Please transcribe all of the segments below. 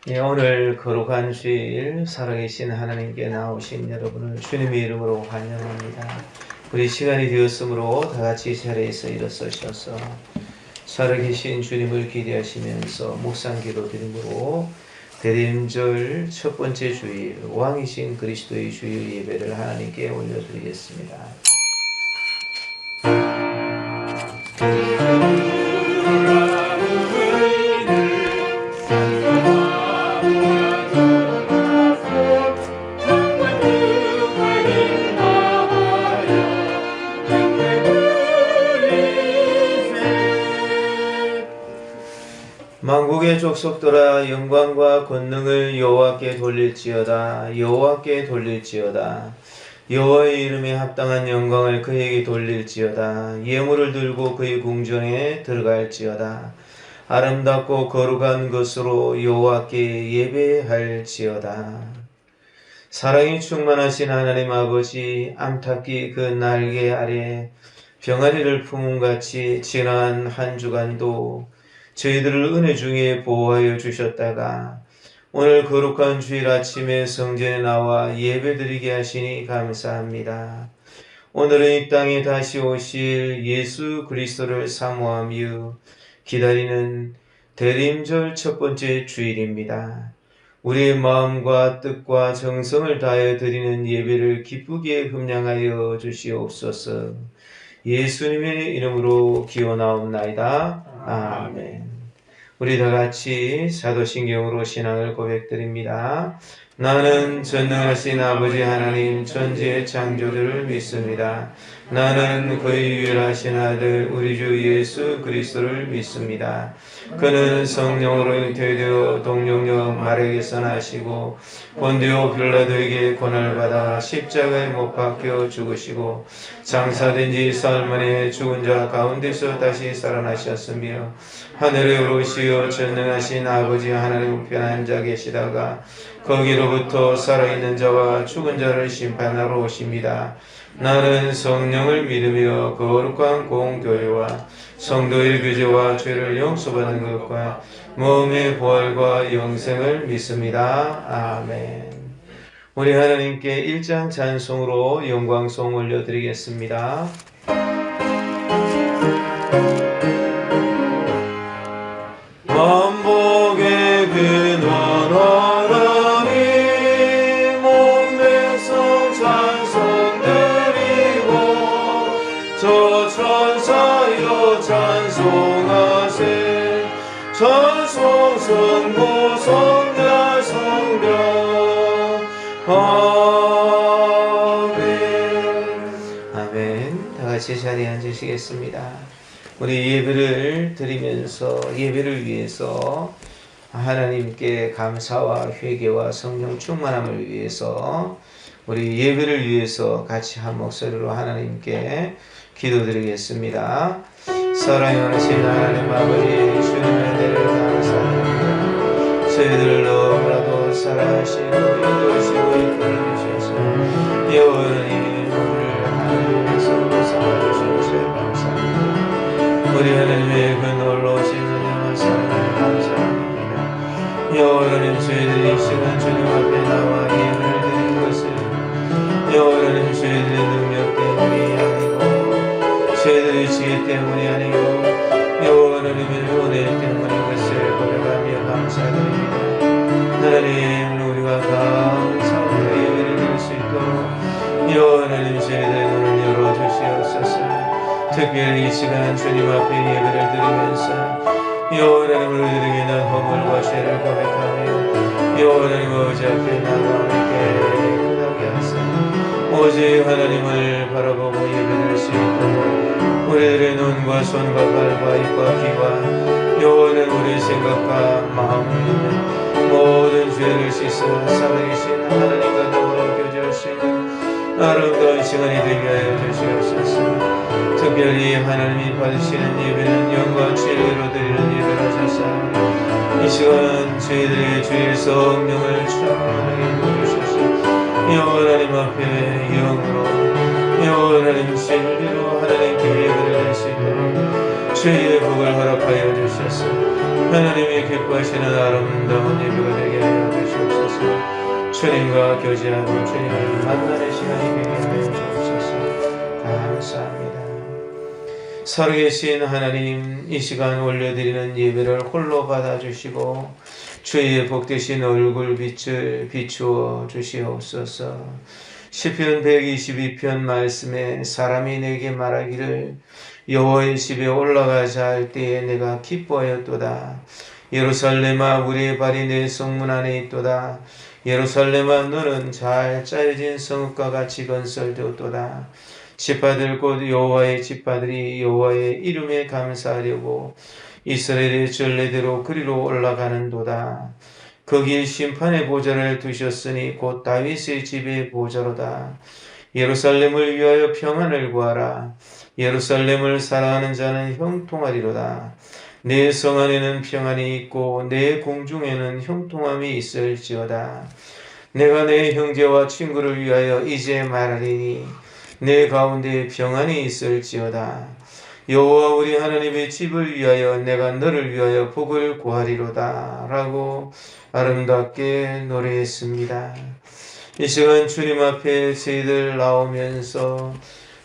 예, 오늘 거룩한 주일 살아계신 하나님께 나오신 여러분을 주님의 이름으로 환영합니다. 우리 시간이 되었으므로 다같이 자리에서 일어서셔서 살아계신 주님을 기대하시면서 묵상기도 드림으로 대림절 첫 번째 주일 왕이신 그리스도의 주일 예배를 하나님께 올려드리겠습니다. 만국의 족속들아 영광과 권능을 여호와께 돌릴지어다. 여호와께 돌릴지어다. 여호와의 이름에 합당한 영광을 그에게 돌릴지어다. 예물을 들고 그의 궁전에 들어갈지어다. 아름답고 거룩한 것으로 여호와께 예배할지어다. 사랑이 충만하신 하나님 아버지, 암탉기 그 날개 아래 병아리를 품음같이 지난 한 주간도 저희들을 은혜 중에 보호하여 주셨다가 오늘 거룩한 주일 아침에 성전에 나와 예배드리게 하시니 감사합니다. 오늘은 이 땅에 다시 오실 예수 그리스도를 사모하며 기다리는 대림절 첫 번째 주일입니다. 우리의 마음과 뜻과 정성을 다하여 드리는 예배를 기쁘게 흠량하여 주시옵소서. 예수님의 이름으로 기원하옵나이다. 아멘. 우리 다같이 사도신경으로 신앙을 고백드립니다. 나는 전능하신 아버지 하나님 천지의 창조주를 믿습니다. 나는 그의 유일하신 아들 우리 주 예수 그리스도를 믿습니다. 그는 성령으로 잉태되어 동정녀 마리아에게서 나시고 본디오 빌라도에게 고난을 받아 십자가에 못 박혀 죽으시고 장사된 지 사흘 만에 죽은 자 가운데서 다시 살아나셨으며 하늘에 오르시어 전능하신 아버지 하나님 우편에 앉아 계시다가 거기로부터 살아있는 자와 죽은 자를 심판하러 오십니다. 나는 성령을 믿으며 거룩한 공교회와 성도의 교제와 죄를 용서받는 것과 몸의 부활과 영생을 믿습니다. 아멘. 우리 하나님께 일장 찬송으로 영광송 올려드리겠습니다. 만복의 근원 하나님 몸매성 찬송드리고 저 천사여 찬송하세 찬송 성부 성자 성령 아멘. 아멘. 다같이 자리에 앉으시겠습니다. 우리 예배를 드리면서 예배를 위해서 하나님께 감사와 회개와 성령 충만함을 위해서 우리 예배를 위해서 같이 한 목소리로 하나님께 기도드리겠습니다. 사랑하신 하나님 아버지 주님의 은혜를 감사드립니다. 저희들을 너무나도 사랑하시고 인도하시고 이끌어주셔서 영원히 우리를 하나님께서 삼아주셔서 감사합니다. 우리 하나님의 그 놀라우신 은혜와 사랑을 감사합니다. 여호와님 저희들이 이 시간 주님 앞에 나와 예배를 드린 것을 여호와님 저희들의 능력 때문이 아니고 저희들의 지혜 때문이 아니고 여호와님의 은혜 때문인 것을 고백하며 감사드립니다. 하나님 우리가 감사하며 예배를 드릴 수 있도록 여호와님 저희들의 눈을 열어주시옵소서. 특별히 이 시간 주님 앞에 예배를 드리면서 여호와님을 우리에게 난 허물과 죄를 고백하며 여호와님 어제 앞에 나가게 깨끗하게 하사 오직 하나님을 바라보고 예배드릴 수 있도록 우리들의 눈과 손과 발과 입과 귀와 여호와님 우리의 생각과 마음을 모든 죄를 씻어 살아계신 하나님과 더불어 교제할 수 있는 아름다운 시간이 되게 하여 주시옵소서. 특별히 하나님이 받으시는 예배는 영과 진리로 드리는 예배를 하셔서 이 시간 저희들의 주의 성령을 충만하게 부어주셔서 여호와님 앞에 영으로 여호와님 진리로 하나님께 예배를 드릴 수 있도록 주의 복을 허락하여 주셔서 하나님이 기뻐하시는 아름다운 예배가 되게 하여 주시옵소서. 주님과 교제하고 주님을 만나는 시간이 되게 하여 주옵소서. 감사합니다. 살아계신 하나님, 이 시간 올려드리는 예배를 홀로 받아주시고 주의 복되신 얼굴 빛을 비추어 주시옵소서. 시편 122편 말씀에 사람이 내게 말하기를 여호와의 집에 올라가자 할 때에 내가 기뻐하였도다. 예루살렘아, 우리의 발이 내 성문 안에 있도다. 예루살렘아, 너는 잘 짜여진 성읍과 같이 건설되었도다. 지파들 곧 여호와의 지파들이 여호와의 이름에 감사하려고 이스라엘의 전례대로 그리로 올라가는도다. 거기에 심판의 보좌를 두셨으니 곧 다윗의 집의 보좌로다. 예루살렘을 위하여 평안을 구하라. 예루살렘을 사랑하는 자는 형통하리로다. 내 성 안에는 평안이 있고 내 공중에는 형통함이 있을지어다. 내가 내 형제와 친구를 위하여 이제 말하리니 내 가운데 평안이 있을지어다. 여호와 우리 하나님의 집을 위하여 내가 너를 위하여 복을 구하리로다 라고 아름답게 노래했습니다. 이 시간 주님 앞에 저희들 나오면서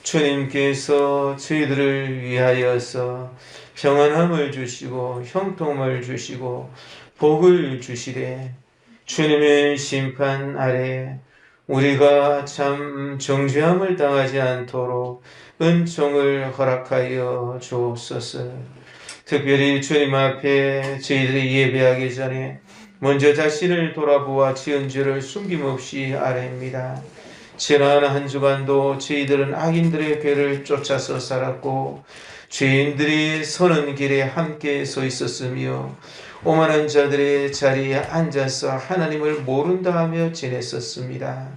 주님께서 저희들을 위하여서 평안함을 주시고 형통을 주시고 복을 주시되 주님의 심판 아래 우리가 참 정죄함을 당하지 않도록 은총을 허락하여 주옵소서. 특별히 주님 앞에 저희들이 예배하기 전에 먼저 자신을 돌아보아 지은 죄를 숨김없이 아뢰입니다. 지난 한 주간도 저희들은 악인들의 괴를 쫓아서 살았고 죄인들이 서는 길에 함께 서 있었으며 오만한 자들의 자리에 앉아서 하나님을 모른다 하며 지냈었습니다.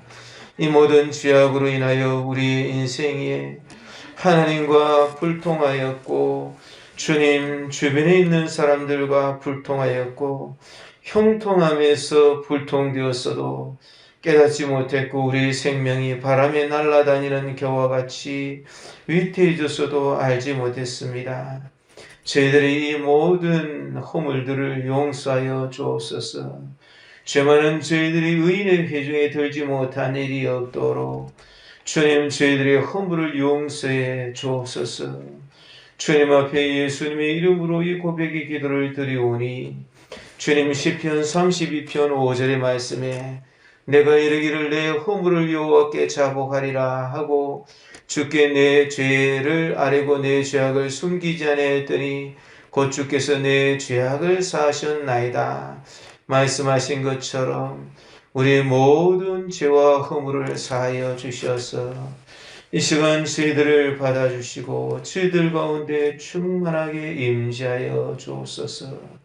이 모든 죄악으로 인하여 우리의 인생에 하나님과 불통하였고 주님 주변에 있는 사람들과 불통하였고 형통함에서 불통되었어도 깨닫지 못했고 우리의 생명이 바람에 날아다니는 겨와 같이 위태해졌어도 알지 못했습니다. 저희들의 이 모든 허물들을 용서하여 주옵소서. 죄 많은 저희들이 의인의 회중에 들지 못한 일이 없도록 주님 저희들의 허물을 용서해 주옵소서. 주님 앞에 예수님의 이름으로 이 고백의 기도를 드리오니 주님 시편 32편 5절의 말씀에 내가 이르기를 내 허물을 여호와께 자복하리라 하고 주께 내 죄를 아뢰고 내 죄악을 숨기지 아니하였더니 곧 주께서 내 죄악을 사하셨나이다. 말씀하신 것처럼 우리의 모든 죄와 허물을 사하여 주셔서 이 시간 저희들을 받아주시고 저희들 가운데 충만하게 임재하여 주옵소서.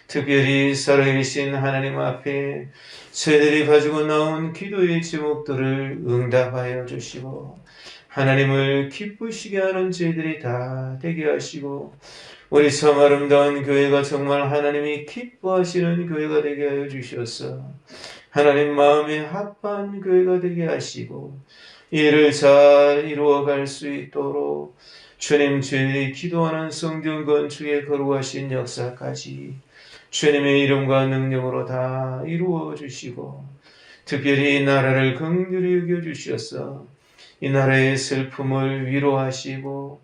특별히 살아계신 하나님 앞에 저희들이 가지고 나온 기도의 제목들을 응답하여 주시고 하나님을 기쁘시게 하는 저희들이 다 되게 하시고 우리 참 아름다운 교회가 정말 하나님이 기뻐하시는 교회가 되게 하여 주셔서 하나님 마음에 합한 교회가 되게 하시고 이를 잘 이루어갈 수 있도록 주님 저희들이 기도하는 성전 건축에 거룩하신 역사까지 주님의 이름과 능력으로 다 이루어 주시고 특별히 이 나라를 긍휼히 여겨주셔서 이 나라의 슬픔을 위로하시고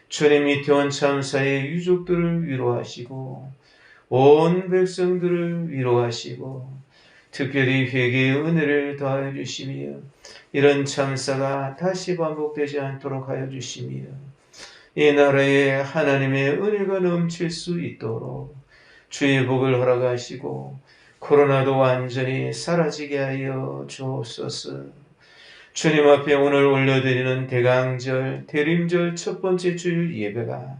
주님 이태원 참사의 유족들을 위로하시고 온 백성들을 위로하시고 특별히 회개의 은혜를 더하여 주시며 이런 참사가 다시 반복되지 않도록 하여 주시며 이 나라에 하나님의 은혜가 넘칠 수 있도록 주의 복을 허락하시고 코로나도 완전히 사라지게 하여 주옵소서. 주님 앞에 오늘 올려드리는 대강절, 대림절 첫 번째 주일 예배가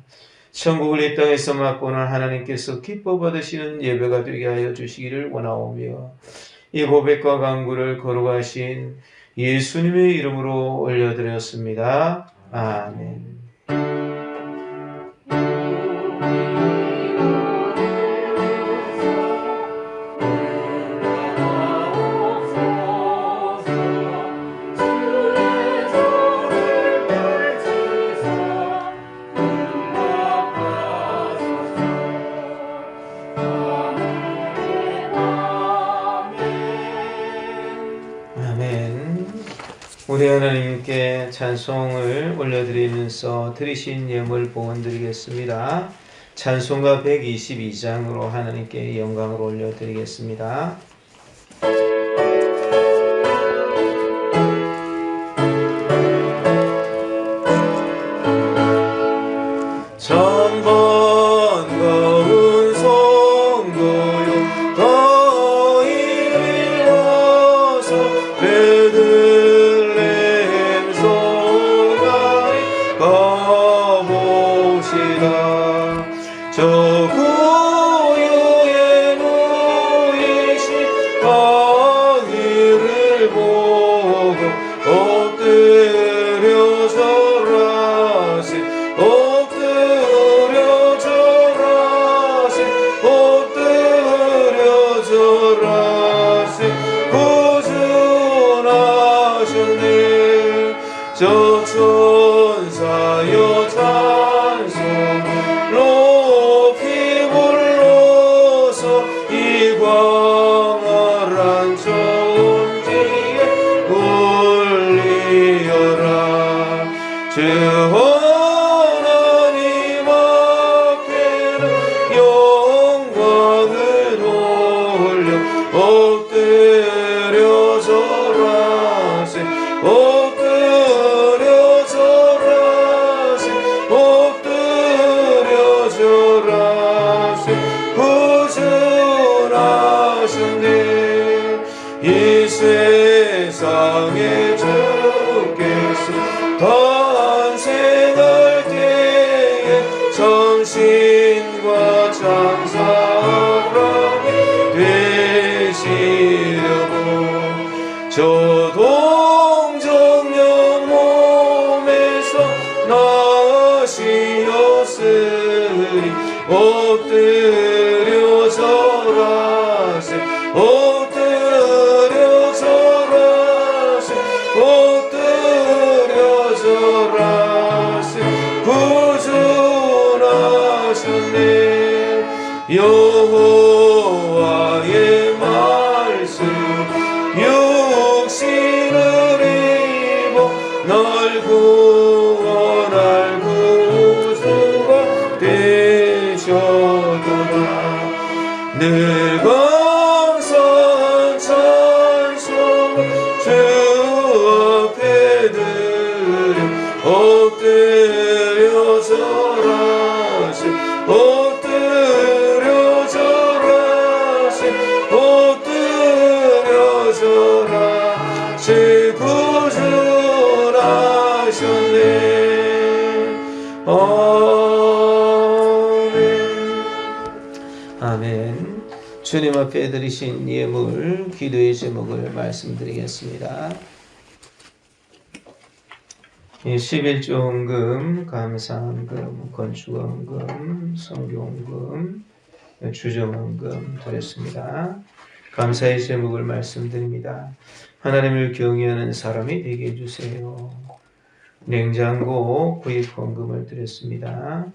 천국을 이 땅에서 맛보는 하나님께서 기뻐 받으시는 예배가 되게 하여 주시기를 원하오며 이 고백과 간구를 거룩하신 예수님의 이름으로 올려드렸습니다. 아멘. 우리 하나님께 찬송을 올려드리면서 드리신 예물 봉헌드리겠습니다. 찬송가 122장으로 하나님께 영광을 올려드리겠습니다. 저 천사여 찬송 높이 불러서 이 광활한 천지에 울리어라. 주 하나님 앞에는 영광을 돌려 엎드려 절하세. 이 세상에 주께서 탄생할 때에 참신과 참사랑이 되시려고 저 동정녀 몸에서 나시었으니 엎드려 절하세. 엎드려 절하세. 구준하셨네. 여호와의 말씀 육신을 입어 날 구원할 구주가 되셨도다. 늘 감사한 찬송을 주 앞에 드려 엎드려 절하세. 엎드려 절하세. 엎드려 절하세. 구준하셨네. 아멘. 주님 앞에 드리신 예물, 기도의 제목을 말씀드리겠습니다. 11조원금, 감사원금, 건축원금, 성교원금, 주정원금 드렸습니다. 감사의 제목을 말씀드립니다. 하나님을 경외하는 사람이 되게 해주세요. 냉장고 구입원금을 드렸습니다.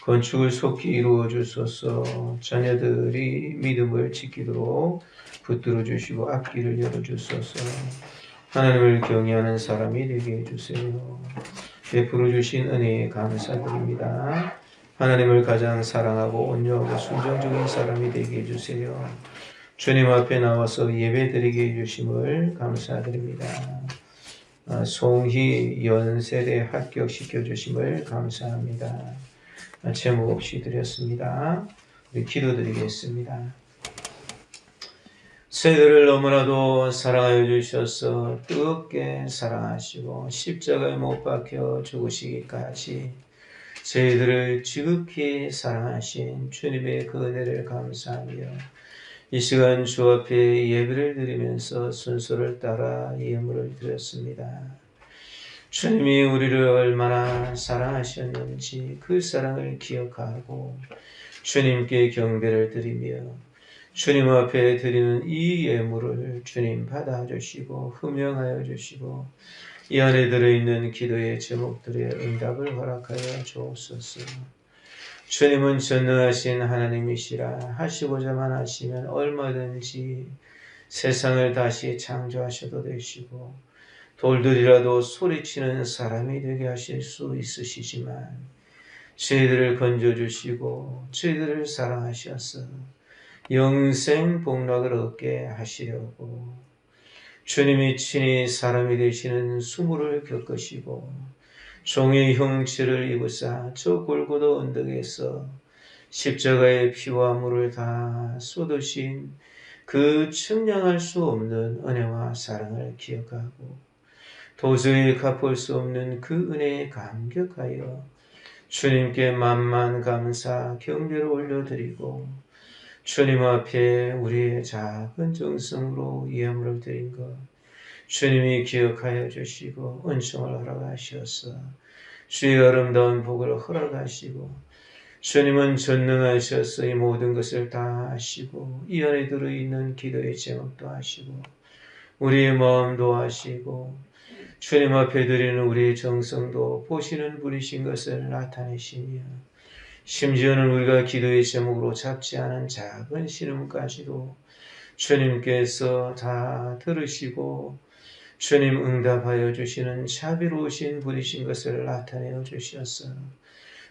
건축을 속히 이루어 주소서. 자녀들이 믿음을 지키도록 붙들어 주시고 앞길을 열어 주소서. 하나님을 경외하는 사람이 되게 해주세요. 베풀어 주신 은혜에 감사드립니다. 하나님을 가장 사랑하고 온유하고 순종적인 사람이 되게 해주세요. 주님 앞에 나와서 예배드리게 해주심을 감사드립니다. 송희 연세대 합격시켜 주심을 감사합니다. 제목 없이 드렸습니다. 우리 기도드리겠습니다. 저희들을 너무나도 사랑하여 주셔서 뜨겁게 사랑하시고 십자가에 못 박혀 죽으시기까지 저희들을 지극히 사랑하신 주님의 그 은혜를 감사하며 이 시간 주 앞에 예배를 드리면서 순서를 따라 예물을 드렸습니다. 주님이 우리를 얼마나 사랑하셨는지 그 사랑을 기억하고 주님께 경배를 드리며 주님 앞에 드리는 이 예물을 주님 받아주시고 흠명하여 주시고 이 안에 들어있는 기도의 제목들의 응답을 허락하여 주옵소서. 주님은 전능하신 하나님이시라. 하시고자만 하시면 얼마든지 세상을 다시 창조하셔도 되시고 돌들이라도 소리치는 사람이 되게 하실 수 있으시지만 저희들을 건져주시고 저희들을 사랑하셔서 영생 복락을 얻게 하시려고 주님이 친히 사람이 되시는 수모를 겪으시고 종의 형체를 입으사 저 골고다 언덕에서 십자가의 피와 물을 다 쏟으신 그 측량할 수 없는 은혜와 사랑을 기억하고 도저히 갚을 수 없는 그 은혜에 감격하여 주님께 만만 감사 경배를 올려드리고 주님 앞에 우리의 작은 정성으로 예물을 드린 것 주님이 기억하여 주시고 은총을 허락하셔서 주의 아름다운 복을 허락하시고 주님은 전능하셔서 이 모든 것을 다 아시고 이 안에 들어있는 기도의 제목도 아시고 우리의 마음도 아시고 주님 앞에 드리는 우리의 정성도 보시는 분이신 것을 나타내시며 심지어는 우리가 기도의 제목으로 잡지 않은 작은 신음까지도 주님께서 다 들으시고 주님 응답하여 주시는 자비로우신 분이신 것을 나타내어 주셨어.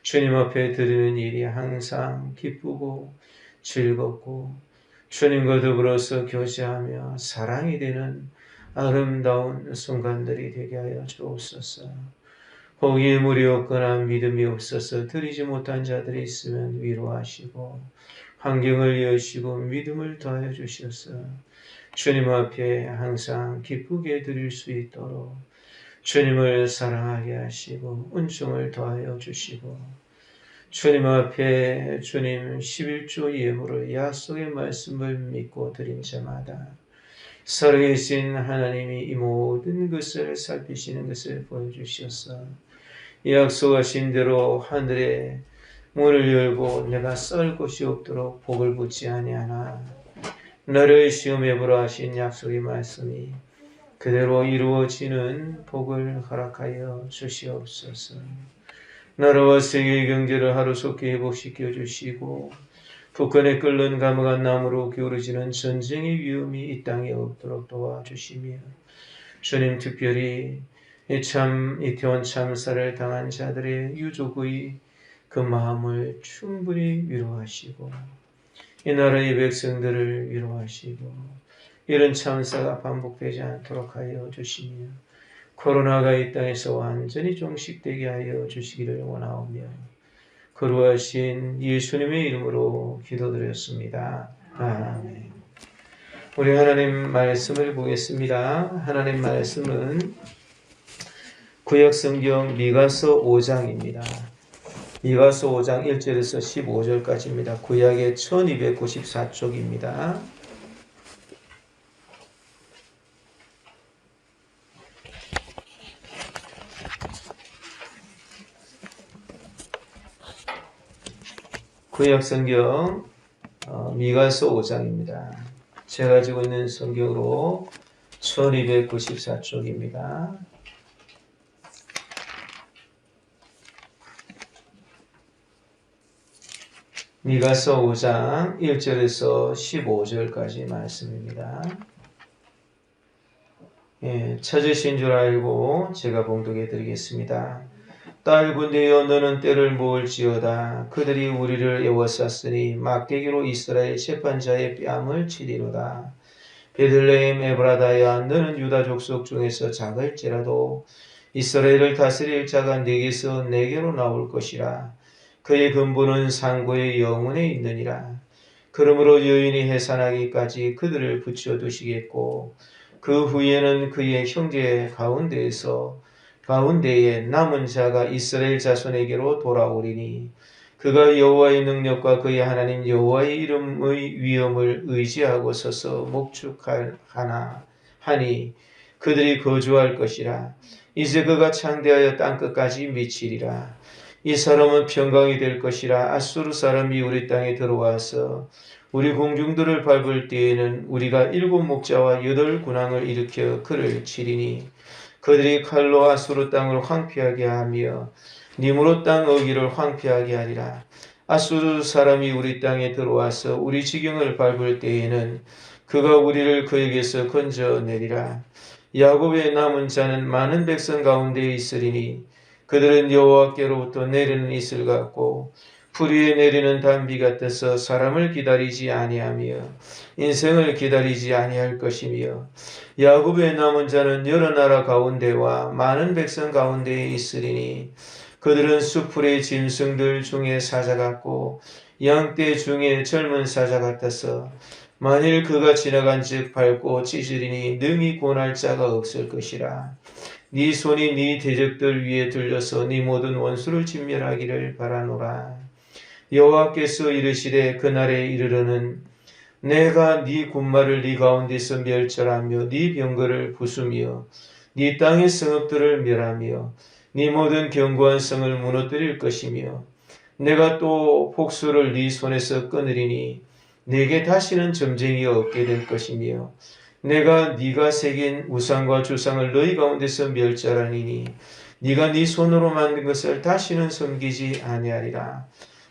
주님 앞에 드리는 일이 항상 기쁘고 즐겁고 주님과 더불어서 교제하며 사랑이 되는 아름다운 순간들이 되게 하여 주옵소서. 거기에 물이 없거나 믿음이 없어서 드리지 못한 자들이 있으면 위로하시고 환경을 여시고 믿음을 더하여 주셔서 주님 앞에 항상 기쁘게 드릴 수 있도록 주님을 사랑하게 하시고 은총을 더하여 주시고 주님 앞에 주님 11조 예물을 약속의 말씀을 믿고 드린 자마다 살아계신 하나님이 이 모든 것을 살피시는 것을 보여주셔서 약속하신 대로 하늘의 문을 열고 내가 썰 곳이 없도록 복을 붓지 아니하나 너를 시험해 보라 하신 약속의 말씀이 그대로 이루어지는 복을 허락하여 주시옵소서. 나라와 세계의 경제를 하루속히 회복시켜 주시고 북한에 끓는 감흑한 나무로 기울어지는 전쟁의 위험이 이 땅에 없도록 도와주시며 주님 특별히 이태원 참사를 당한 자들의 유족의 그 마음을 충분히 위로하시고 이 나라의 백성들을 위로하시고 이런 참사가 반복되지 않도록 하여 주시며 코로나가 이 땅에서 완전히 종식되게 하여 주시기를 원하오며 거룩하신 예수님의 이름으로 기도드렸습니다. 아멘. 우리 하나님 말씀을 보겠습니다. 하나님 말씀은 구약성경 미가서 5장입니다. 미가서 5장 1절에서 15절까지입니다. 구약의 1294쪽입니다. 구약성경 미가서 5장입니다. 제가 가지고 있는 성경으로 1294쪽입니다. 미가서 5장 1절에서 15절까지 말씀입니다. 찾으신 줄 알고 제가 봉독해 드리겠습니다. 딸 군대여 너는 때를 모을지어다. 그들이 우리를 애워쌌으니 막대기로 이스라엘 재판자의 뺨을 치리로다. 베들레헴 에브라다야 너는 유다 족속 중에서 작을지라도 이스라엘을 다스릴 자가 네게서 내게로 나올 것이라. 그의 근본은 상고의 영혼에 있느니라. 그러므로 여인이 해산하기까지 그들을 붙여두시겠고 그 후에는 그의 형제 가운데에 남은 자가 이스라엘 자손에게로 돌아오리니 그가 여호와의 능력과 그의 하나님 여호와의 이름의 위엄을 의지하고 서서 목축하나 하니 그들이 거주할 것이라. 이제 그가 창대하여 땅끝까지 미치리라. 이 사람은 평강이 될 것이라. 아수르 사람이 우리 땅에 들어와서 우리 공중들을 밟을 때에는 우리가 7 목자와 8 군왕을 일으켜 그를 치리니 그들이 칼로 아수르 땅을 황폐하게 하며 니므롯 땅 어기를 황폐하게 하리라. 아수르 사람이 우리 땅에 들어와서 우리 지경을 밟을 때에는 그가 우리를 그에게서 건져내리라. 야곱의 남은 자는 많은 백성 가운데 있으리니 그들은 여호와께로부터 내리는 이슬 같고 풀 위에 내리는 단비 같아서 사람을 기다리지 아니하며 인생을 기다리지 아니할 것이며 야곱의 남은 자는 여러 나라 가운데와 많은 백성 가운데에 있으리니 그들은 수풀의 짐승들 중에 사자 같고 양떼 중에 젊은 사자 같아서 만일 그가 지나간즉 밟고 찢으리니 능히 고날 자가 없을 것이라. 네 손이 네 대적들 위에 들려서 네 모든 원수를 진멸하기를 바라노라. 여호와께서 이르시되 그날에 이르러는 내가 네 군마를 네 가운데서 멸절하며 네 병거를 부수며 네 땅의 성읍들을 멸하며 네 모든 견고한 성을 무너뜨릴 것이며 내가 또 복수를 네 손에서 끊으리니 내게 다시는 점쟁이가 없게 될 것이며 내가 네가 새긴 우상과 주상을 너희 가운데서 멸절하니니 네가 네 손으로 만든 것을 다시는 섬기지 아니하리라.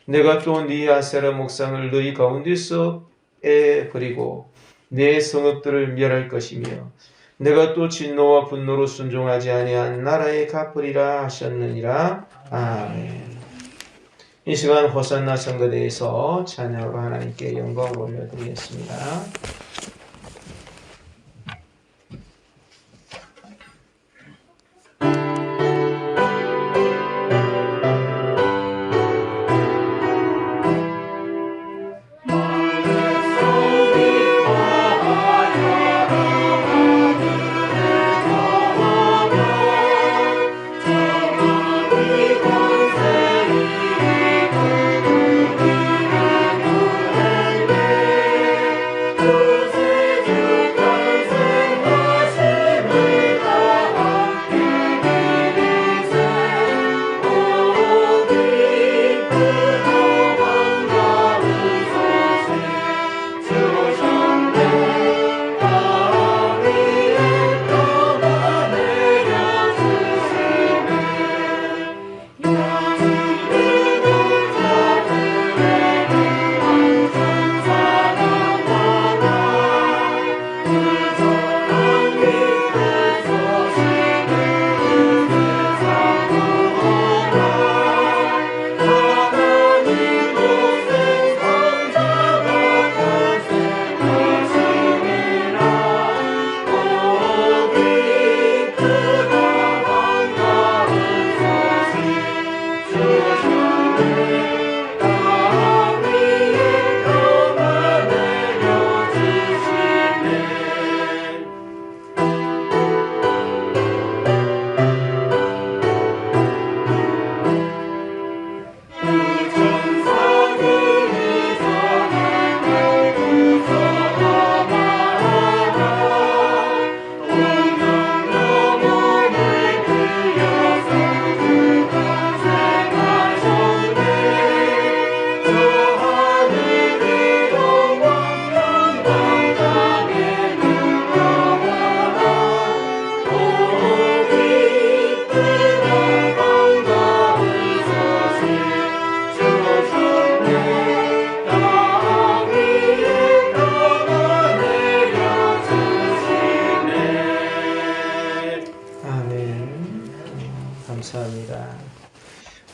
내가 또 네 아세라 목상을 너희 가운데서 버리고 내 성읍들을 멸할 것이며 내가 또 진노와 분노로 순종하지 아니한 나라에 갚으리라 하셨느니라. 아멘. 이 시간 호산나 선거대에서 찬양으로 하나님께 영광을 올려드리겠습니다.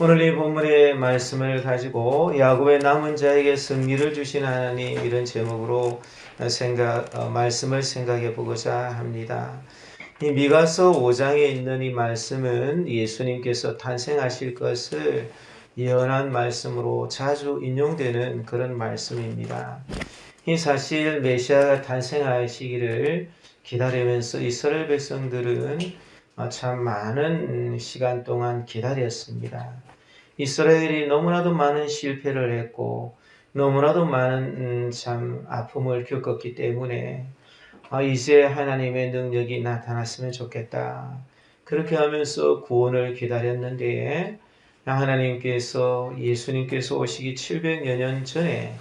오늘 이 본문의 말씀을 가지고 야곱의 남은 자에게 승리를 주신 하나님, 이런 제목으로 말씀을 생각해 보고자 합니다. 이 미가서 5장에 있는 이 말씀은 예수님께서 탄생하실 것을 예언한 말씀으로 자주 인용되는 그런 말씀입니다. 이 사실 메시아가 탄생하시기를 기다리면서 이스라엘 백성들은 참 많은 시간 동안 기다렸습니다. 이스라엘이 너무나도 많은 실패를 했고 너무나도 많은 참 아픔을 겪었기 때문에 이제 하나님의 능력이 나타났으면 좋겠다. 그렇게 하면서 구원을 기다렸는데 하나님께서 예수님께서 오시기 700여 년 전에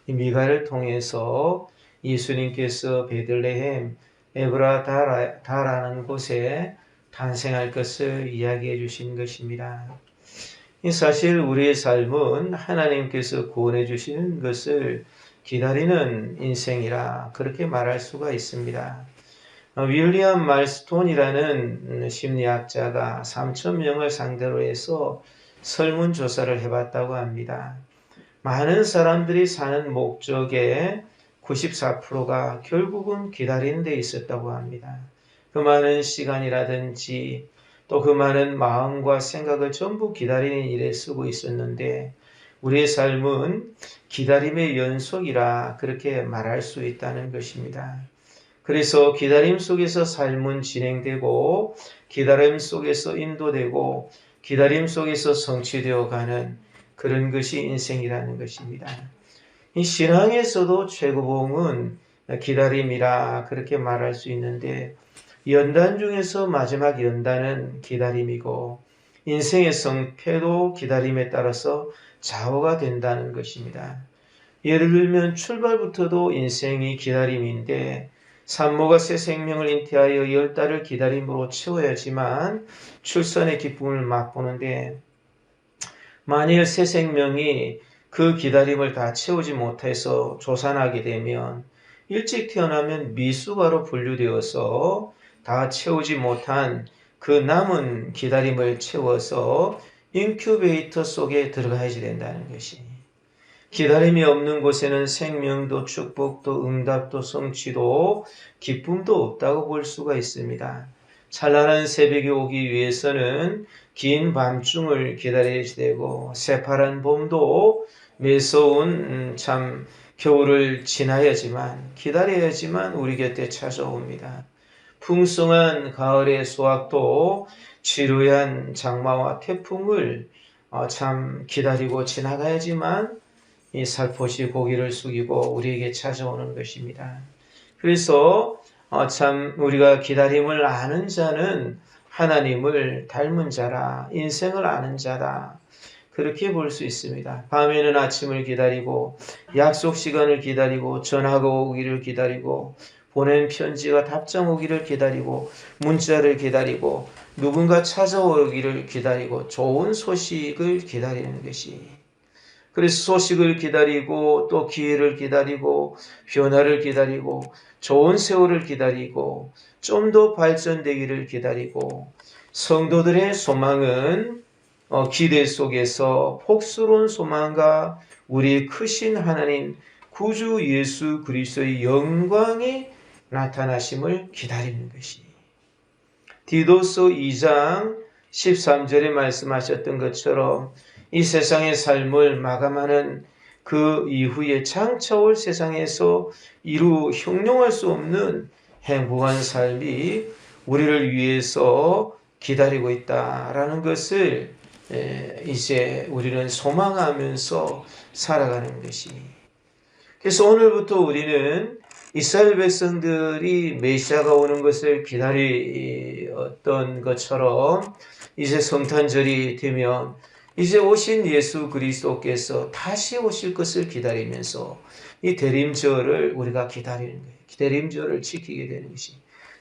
미가를 통해서 예수님께서 베들레헴 에브라다라는 곳에 탄생할 것을 이야기해 주신 것입니다. 사실 우리의 삶은 하나님께서 구원해 주시는 것을 기다리는 인생이라 그렇게 말할 수가 있습니다. 윌리엄 말스톤이라는 심리학자가 3,000명을 상대로 해서 설문조사를 해봤다고 합니다. 많은 사람들이 사는 목적의 94%가 결국은 기다리는 데 있었다고 합니다. 그 많은 시간이라든지 또 그 많은 마음과 생각을 전부 기다리는 일에 쓰고 있었는데 우리의 삶은 기다림의 연속이라 그렇게 말할 수 있다는 것입니다. 그래서 기다림 속에서 삶은 진행되고 기다림 속에서 인도되고 기다림 속에서 성취되어 가는 그런 것이 인생이라는 것입니다. 이 신앙에서도 최고봉은 기다림이라 그렇게 말할 수 있는데 연단 중에서 마지막 연단은 기다림이고 인생의 성패도 기다림에 따라서 좌우가 된다는 것입니다. 예를 들면 출발부터도 인생이 기다림인데 산모가 새 생명을 잉태하여 10달을 기다림으로 채워야지만 출산의 기쁨을 맛보는데 만일 새 생명이 그 기다림을 다 채우지 못해서 조산하게 되면 일찍 태어나면 미숙아로 분류되어서 다 채우지 못한 그 남은 기다림을 채워서 인큐베이터 속에 들어가야지 된다는 것이. 기다림이 없는 곳에는 생명도 축복도 응답도 성취도 기쁨도 없다고 볼 수가 있습니다. 찬란한 새벽이 오기 위해서는 긴 밤중을 기다려야 되고 새파란 봄도 매서운 참 겨울을 지나야지만 기다려야지만 우리 곁에 찾아옵니다. 풍성한 가을의 수확도 지루한 장마와 태풍을 참 기다리고 지나가야지만 이 살포시 고개를 숙이고 우리에게 찾아오는 것입니다. 그래서 참 우리가 기다림을 아는 자는 하나님을 닮은 자라, 인생을 아는 자다. 그렇게 볼 수 있습니다. 밤에는 아침을 기다리고 약속 시간을 기다리고 전화가 오기를 기다리고 보낸 편지가 답장 오기를 기다리고 문자를 기다리고 누군가 찾아오기를 기다리고 좋은 소식을 기다리는 것이. 그래서 소식을 기다리고 또 기회를 기다리고 변화를 기다리고 좋은 세월을 기다리고 좀 더 발전되기를 기다리고 성도들의 소망은 기대 속에서 복스러운 소망과 우리의 크신 하나님 구주 예수 그리스도의 영광이 나타나심을 기다리는 것이. 디도서 2장 13절에 말씀하셨던 것처럼 이 세상의 삶을 마감하는 그 이후에 장차 올 세상에서 이루 형용할 수 없는 행복한 삶이 우리를 위해서 기다리고 있다라는 것을 이제 우리는 소망하면서 살아가는 것이. 그래서 오늘부터 우리는 이스라엘 백성들이 메시아가 오는 것을 기다리었던 것처럼 이제 성탄절이 되면 이제 오신 예수 그리스도께서 다시 오실 것을 기다리면서 이 대림절을 우리가 기다리는 거예요. 대림절을 지키게 되는 것이.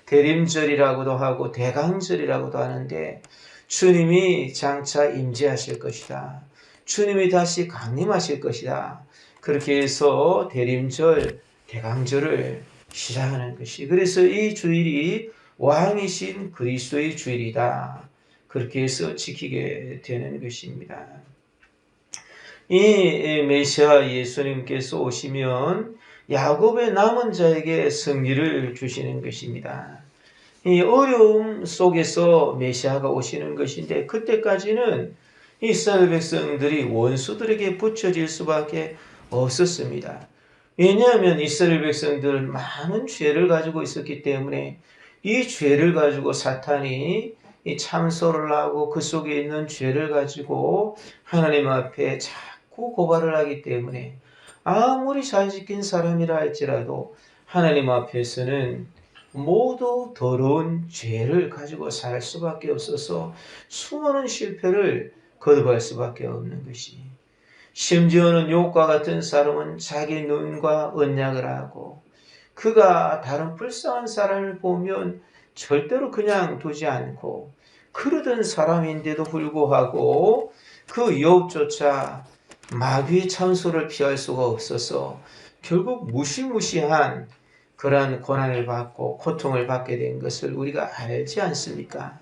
대림절이라고도 하고 대강절이라고도 하는데 주님이 장차 임재하실 것이다. 주님이 다시 강림하실 것이다. 그렇게 해서 대림절, 대강절을 시작하는 것이. 그래서 이 주일이 왕이신 그리스도의 주일이다. 그렇게 해서 지키게 되는 것입니다. 이 메시아 예수님께서 오시면 야곱의 남은 자에게 승리를 주시는 것입니다. 이 어려움 속에서 메시아가 오시는 것인데 그때까지는 이스라엘 백성들이 원수들에게 붙여질 수밖에 없었습니다. 왜냐하면 이스라엘 백성들은 많은 죄를 가지고 있었기 때문에 이 죄를 가지고 사탄이 이 참소를 하고 그 속에 있는 죄를 가지고 하나님 앞에 자꾸 고발을 하기 때문에 아무리 잘 지킨 사람이라 할지라도 하나님 앞에서는 모두 더러운 죄를 가지고 살 수밖에 없어서 수많은 실패를 거듭할 수밖에 없는 것이. 심지어는 욥과 같은 사람은 자기 눈과 언약을 하고 그가 다른 불쌍한 사람을 보면 절대로 그냥 두지 않고 그러던 사람인데도 불구하고 그 욥조차 마귀의 참소를 피할 수가 없어서 결국 무시무시한 그러한 고난을 받고 고통을 받게 된 것을 우리가 알지 않습니까?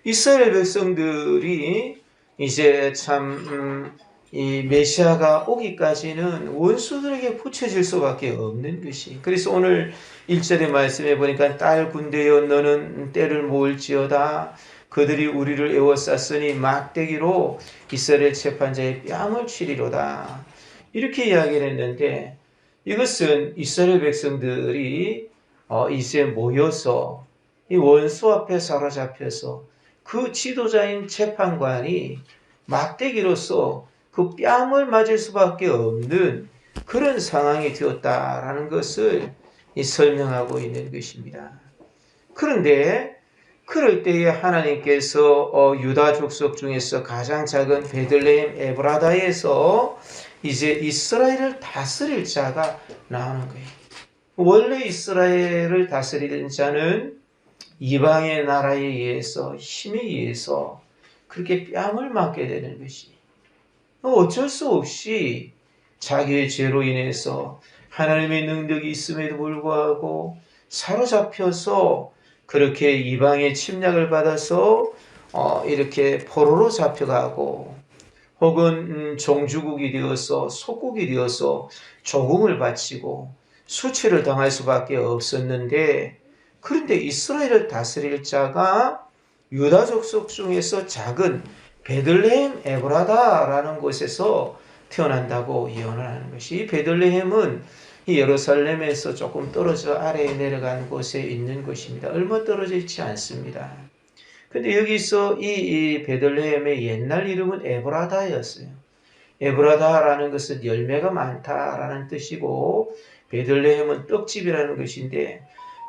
이스라엘 백성들이 이제 참 이 메시아가 오기까지는 원수들에게 붙여질 수밖에 없는 것이. 그래서 오늘 1절의 말씀에 보니까 딸 군대여 너는 때를 모을지어다. 그들이 우리를 에워쌌으니 막대기로 이스라엘 재판자의 뺨을 치리로다. 이렇게 이야기를 했는데 이것은 이스라엘 백성들이 이제 모여서 이 원수 앞에 사로잡혀서 그 지도자인 재판관이 막대기로서 그 뺨을 맞을 수밖에 없는 그런 상황이 되었다라는 것을 설명하고 있는 것입니다. 그런데 그럴 때에 하나님께서 유다 족속 중에서 가장 작은 베들레헴 에브라다에서 이제 이스라엘을 다스릴 자가 나오는 거예요. 원래 이스라엘을 다스리는 자는 이방의 나라에 의해서 힘에 의해서 그렇게 뺨을 맞게 되는 것이 어쩔 수 없이 자기의 죄로 인해서 하나님의 능력이 있음에도 불구하고 사로잡혀서 그렇게 이방의 침략을 받아서 이렇게 포로로 잡혀가고 혹은 종주국이 되어서 속국이 되어서 조공을 바치고 수치를 당할 수밖에 없었는데 그런데 이스라엘을 다스릴 자가 유다 족속 중에서 작은 베들레헴 에브라다라는 곳에서 태어난다고 예언을 하는 것이 이 베들레헴은 이 예루살렘에서 조금 떨어져 아래에 내려간 곳에 있는 곳입니다. 얼마 떨어져 있지 않습니다. 근데 여기서 이 베들레헴의 옛날 이름은 에브라다였어요. 에브라다라는 것은 열매가 많다라는 뜻이고 베들레헴은 떡집이라는 것인데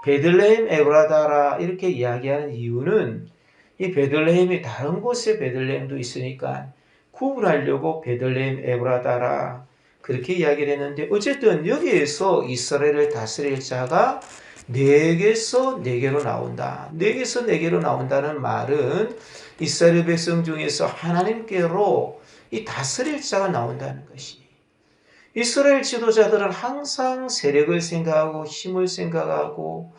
베들레헴 에브라다라 이렇게 이야기하는 이유는 이 베들레헴이 다른 곳에 베들레헴도 있으니까 구분하려고 베들레헴 에브라다라 그렇게 이야기를 했는데 어쨌든 여기에서 이스라엘을 다스릴 자가 네개에서 네개로 나온다. 네개에서 네개로 나온다는 말은 이스라엘 백성 중에서 하나님께로 이 다스릴 자가 나온다는 것이. 이스라엘 지도자들은 항상 세력을 생각하고 힘을 생각하고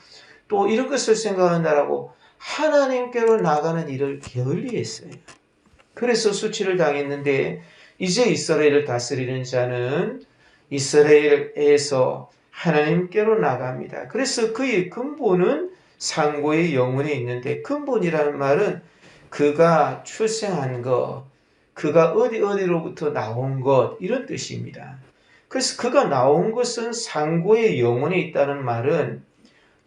또 이런 것을 생각한다라고 하나님께로 나가는 일을 게을리했어요. 그래서 수치를 당했는데 이제 이스라엘을 다스리는 자는 이스라엘에서 하나님께로 나갑니다. 그래서 그의 근본은 상고의 영혼에 있는데 근본이라는 말은 그가 출생한 것, 그가 어디로부터 나온 것 이런 뜻입니다. 그래서 그가 나온 것은 상고의 영혼에 있다는 말은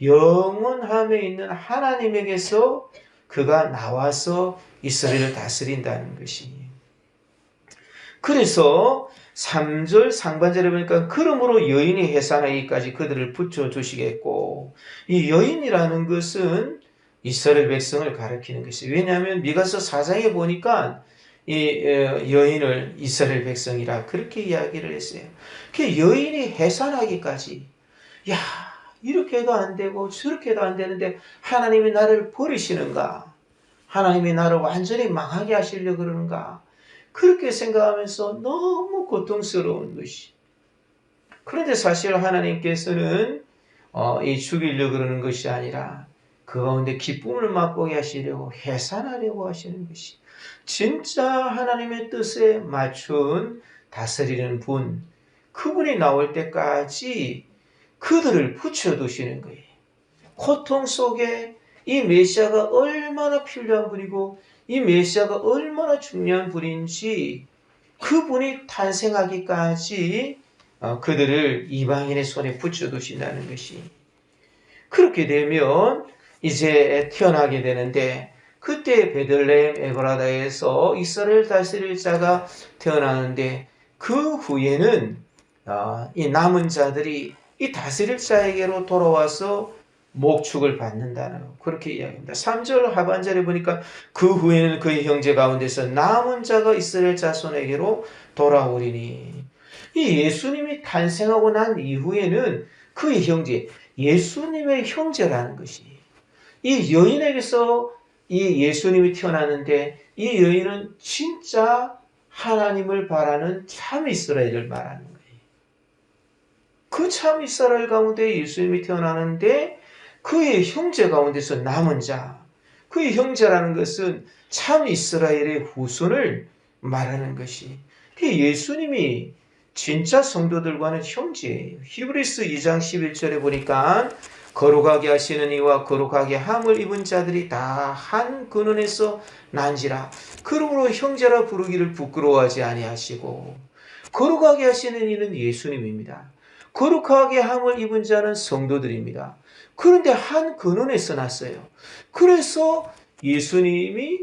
영원함에 있는 하나님에게서 그가 나와서 이스라엘을 다스린다는 것이. 그래서 3절 상반절에 보니까 그러므로 여인이 해산하기까지 그들을 붙여주시겠고 이 여인이라는 것은 이스라엘 백성을 가리키는 것이에요. 왜냐하면 미가서 4장에 보니까 이 여인을 이스라엘 백성이라 그렇게 이야기를 했어요. 그 여인이 해산하기까지 야 이렇게 해도 안 되고 저렇게 해도 안 되는데 하나님이 나를 버리시는가? 하나님이 나를 완전히 망하게 하시려고 그러는가? 그렇게 생각하면서 너무 고통스러운 것이. 그런데 사실 하나님께서는 이 죽이려고 그러는 것이 아니라 그 가운데 기쁨을 맛보게 하시려고 해산하려고 하시는 것이. 진짜 하나님의 뜻에 맞춘 다스리는 분, 그분이 나올 때까지 그들을 붙여두시는 거예요. 고통 속에 이 메시아가 얼마나 필요한 분이고 이 메시아가 얼마나 중요한 분인지 그분이 탄생하기까지 그들을 이방인의 손에 붙여두신다는 것이. 그렇게 되면 이제 태어나게 되는데 그때 베들레헴 에브라다에서 이스라엘 다스릴 자가 태어나는데 그 후에는 이 남은 자들이 이 다스릴 자에게로 돌아와서 목축을 받는다는 그렇게 이야기합니다. 3절 하반절에 보니까 그 후에는 그의 형제 가운데서 남은 자가 이스라엘 자손에게로 돌아오리니 이 예수님이 탄생하고 난 이후에는 그의 형제 예수님의 형제라는 것이 이 여인에게서 이 예수님이 태어나는데 이 여인은 진짜 하나님을 바라는 참 이스라엘을 말하는 거예요. 그 참 이스라엘 가운데 예수님이 태어나는데 그의 형제 가운데서 남은 자, 그의 형제라는 것은 참 이스라엘의 후손을 말하는 것이, 그 예수님이 진짜 성도들과는 형제예요. 히브리서 2장 11절에 보니까 거룩하게 하시는 이와 거룩하게 함을 입은 자들이 다 한 근원에서 난지라. 그러므로 형제라 부르기를 부끄러워하지 아니하시고, 거룩하게 하시는 이는 예수님입니다. 거룩하게 함을 입은 자는 성도들입니다. 그런데 한 근원에서 났어요. 그래서 예수님이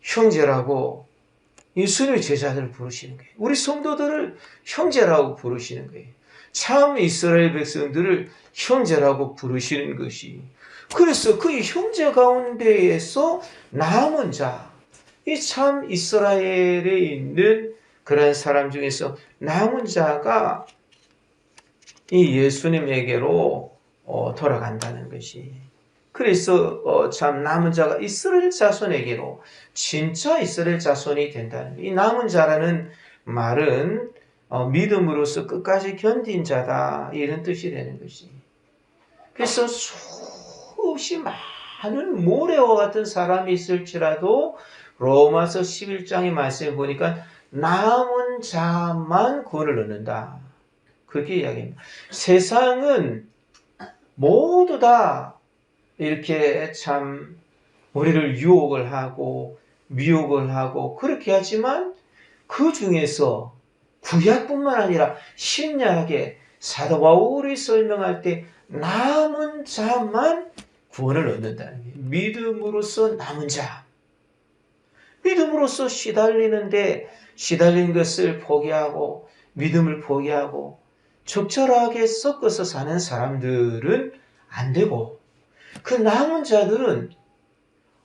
형제라고 예수님의 제자들을 부르시는 거예요. 우리 성도들을 형제라고 부르시는 거예요. 참 이스라엘 백성들을 형제라고 부르시는 것이, 그래서 그 형제 가운데에서 남은 자, 이 참 이스라엘에 있는 그런 사람 중에서 남은 자가 이 예수님에게로 돌아간다는 것이, 그래서 참 남은 자가 이스라엘 자손에게로 진짜 이스라엘 자손이 된다는 것. 이 남은 자라는 말은 믿음으로써 끝까지 견딘 자다, 이런 뜻이 되는 것이. 그래서 수없이 많은 모래와 같은 사람이 있을지라도 로마서 11장의 말씀을 보니까 남은 자만 구원을 얻는다, 그렇게 이야기합니다. 세상은 모두 다 이렇게 참 우리를 유혹을 하고 미혹을 하고 그렇게 하지만, 그 중에서 구약뿐만 아니라 신약에 사도 바울이 설명할 때 남은 자만 구원을 얻는다는 거예요. 믿음으로써 남은 자, 믿음으로써 시달린 것을 포기하고 믿음을 포기하고 적절하게 섞어서 사는 사람들은 안 되고, 그 남은 자들은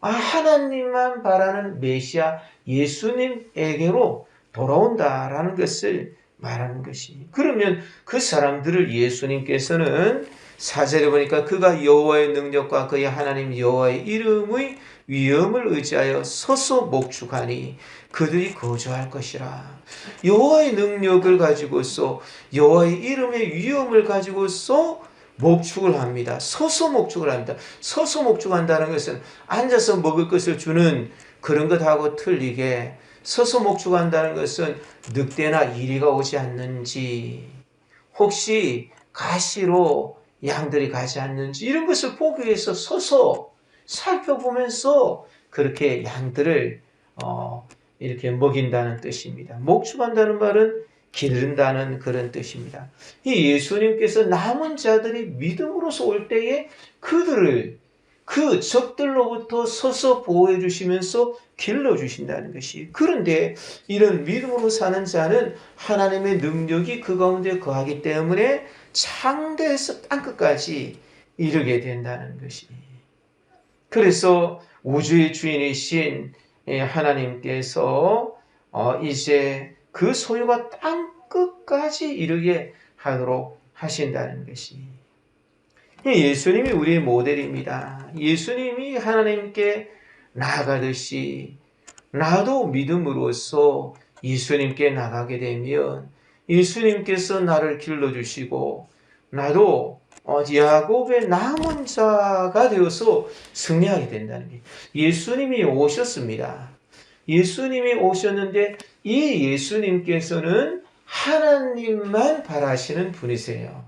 하나님만 바라는 메시아 예수님에게로 돌아온다라는 것을 말하는 것이. 그러면 그 사람들을 예수님께서는 4절에 보니까 그가 여호와의 능력과 그의 하나님 여호와의 이름의 위엄을 의지하여 서서 목축하니 그들이 거주할 것이라. 여호와의 능력을 가지고서, 여호와의 이름의 위엄을 가지고서 목축을 합니다. 서서 목축을 합니다. 서서 목축한다는 것은 앉아서 먹을 것을 주는 그런 것하고 틀리게, 서서 목축한다는 것은 늑대나 이리가 오지 않는지, 혹시 가시로 양들이 가지 않는지, 이런 것을 보기 위해서 서서 살펴보면서 그렇게 양들을 이렇게 먹인다는 뜻입니다. 목축한다는 말은 기른다는 그런 뜻입니다. 이 예수님께서 남은 자들이 믿음으로서 올 때에 그들을 그 적들로부터 서서 보호해 주시면서 길러 주신다는 것이. 그런데 이런 믿음으로 사는 자는 하나님의 능력이 그 가운데 거하기 때문에 창대에서 땅끝까지 이르게 된다는 것이. 그래서 우주의 주인이신 하나님께서 이제 그 소유가 땅끝까지 이르게 하도록 하신다는 것이. 예수님이 우리의 모델입니다. 예수님이 하나님께 나아가듯이 나도 믿음으로써 예수님께 나가게 되면 예수님께서 나를 길러주시고 나도 야곱의 남은 자가 되어서 승리하게 된다는 게. 예수님이 오셨습니다. 예수님이 오셨는데 이 예수님께서는 하나님만 바라시는 분이세요.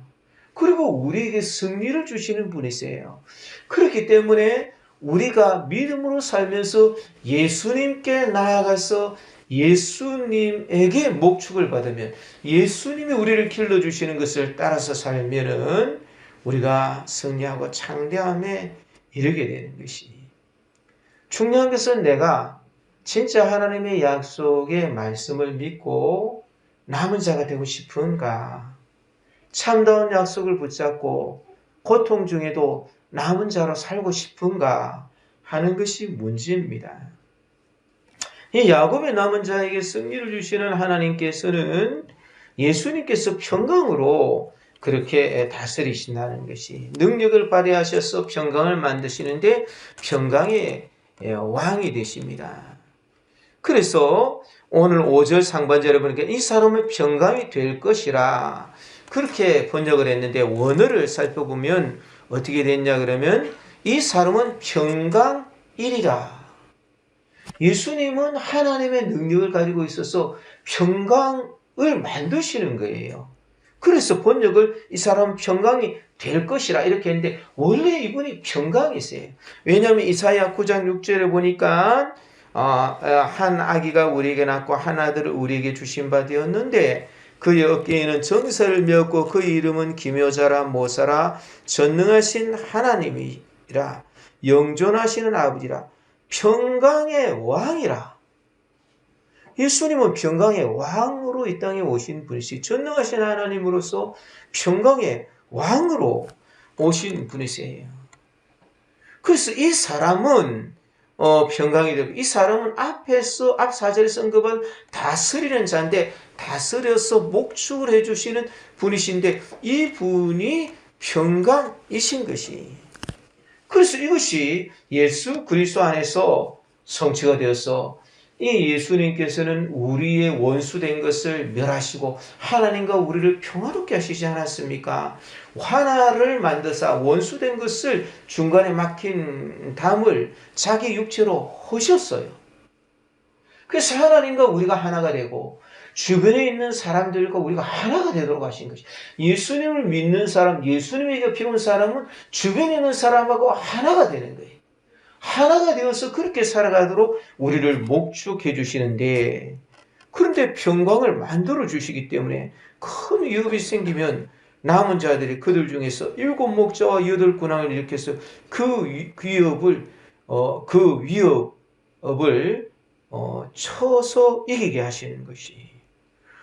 그리고 우리에게 승리를 주시는 분이세요. 그렇기 때문에 우리가 믿음으로 살면서 예수님께 나아가서 예수님에게 목축을 받으면, 예수님이 우리를 길러주시는 것을 따라서 살면은 우리가 승리하고 창대함에 이르게 되는 것이. 중요한 것은 내가 진짜 하나님의 약속의 말씀을 믿고 남은 자가 되고 싶은가, 참다운 약속을 붙잡고 고통 중에도 남은 자로 살고 싶은가 하는 것이 문제입니다. 이 야곱의 남은 자에게 승리를 주시는 하나님께서는 예수님께서 평강으로 그렇게 다스리신다는 것이, 능력을 발휘하셔서 평강을 만드시는데 평강의 왕이 되십니다. 그래서 오늘 5절 상반절에 보니까 이 사람은 평강이 될 것이라, 그렇게 번역을 했는데 원어를 살펴보면 어떻게 됐냐 그러면 이 사람은 평강이리라. 예수님은 하나님의 능력을 가지고 있어서 평강을 만드시는 거예요. 그래서 번역을 이 사람은 평강이 될 것이라 이렇게 했는데 원래 이분이 평강이세요. 왜냐하면 이사야 9장 6절에 보니까 한 아기가 우리에게 낳고 한 아들을 우리에게 주신 바 되었는데 그의 어깨에는 정사를 메었고 그 이름은 기묘자라 모사라 전능하신 하나님이라 영존하시는 아버지라 평강의 왕이라. 예수님은 평강의 왕으로 이 땅에 오신 분이시 전능하신 하나님으로서 평강의 왕으로 오신 분이세요. 그래서 이 사람은 평강이 되고 이 사람은 앞에서 앞 4절에 쓴 것은 다스리는 자인데 다스려서 목축을 해주시는 분이신데 이 분이 평강이신 것이. 그래서 이것이 예수 그리스도 안에서 성취가 되어서 이 예수님께서는 우리의 원수된 것을 멸하시고 하나님과 우리를 평화롭게 하시지 않았습니까? 화나를 만드사 원수된 것을 중간에 막힌 담을 자기 육체로 하셨어요. 그래서 하나님과 우리가 하나가 되고 주변에 있는 사람들과 우리가 하나가 되도록 하신 것이. 예수님을 믿는 사람, 예수님에게 피운 사람은 주변에 있는 사람하고 하나가 되는 거예요. 하나가 되어서 그렇게 살아가도록 우리를 목축해 주시는데, 그런데 평강을 만들어 주시기 때문에 큰 위협이 생기면 남은 자들이 그들 중에서 7 목자와 8 군왕을 일으켜서 그 위협을 쳐서 이기게 하시는 것이.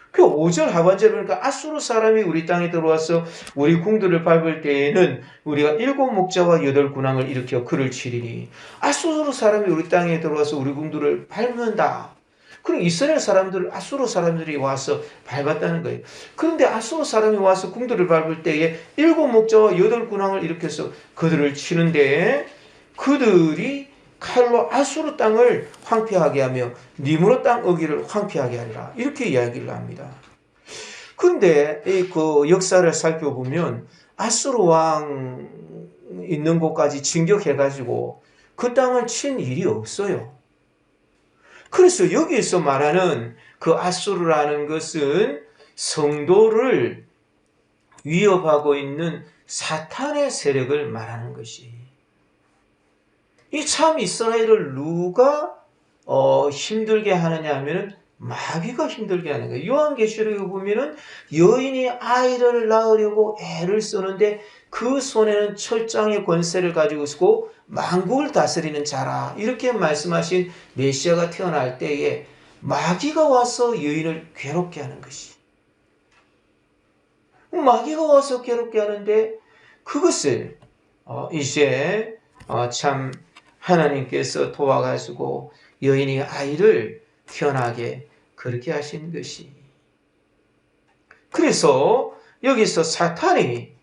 그 5절 하반절에 보니까 아수르 사람이 우리 땅에 들어와서 우리 궁들을 밟을 때에는 우리가 7 목자와 8 군왕을 일으켜 그를 치리니. 아수르 사람이 우리 땅에 들어와서 우리 궁들을 밟는다. 그럼 이스라엘 사람들을 아수르 사람들이 와서 밟았다는 거예요. 그런데 아수르 사람이 와서 궁들을 밟을 때에 7 목자와 8 군왕을 일으켜서 그들을 치는데 그들이 칼로 아수르 땅을 황폐하게 하며 니므롯 땅 어기를 황폐하게 하리라. 이렇게 이야기를 합니다. 그런데 그 역사를 살펴보면 아수르 왕 있는 곳까지 진격해가지고 그 땅을 친 일이 없어요. 그래서 여기에서 말하는 그 아수르라는 것은 성도를 위협하고 있는 사탄의 세력을 말하는 것이. 이 참 이스라엘을 누가 힘들게 하느냐 하면은 마귀가 힘들게 하는 거예요. 요한계시록에 보면은 여인이 아이를 낳으려고 애를 쓰는데 그 손에는 철장의 권세를 가지고 있고 만국을 다스리는 자라. 이렇게 말씀하신 메시아가 태어날 때에 마귀가 와서 여인을 괴롭게 하는 것이. 마귀가 와서 괴롭게 하는데 그것을 이제 참 하나님께서 도와가지고 여인이 아이를 태어나게 그렇게 하신 것이. 그래서 여기서 사탄이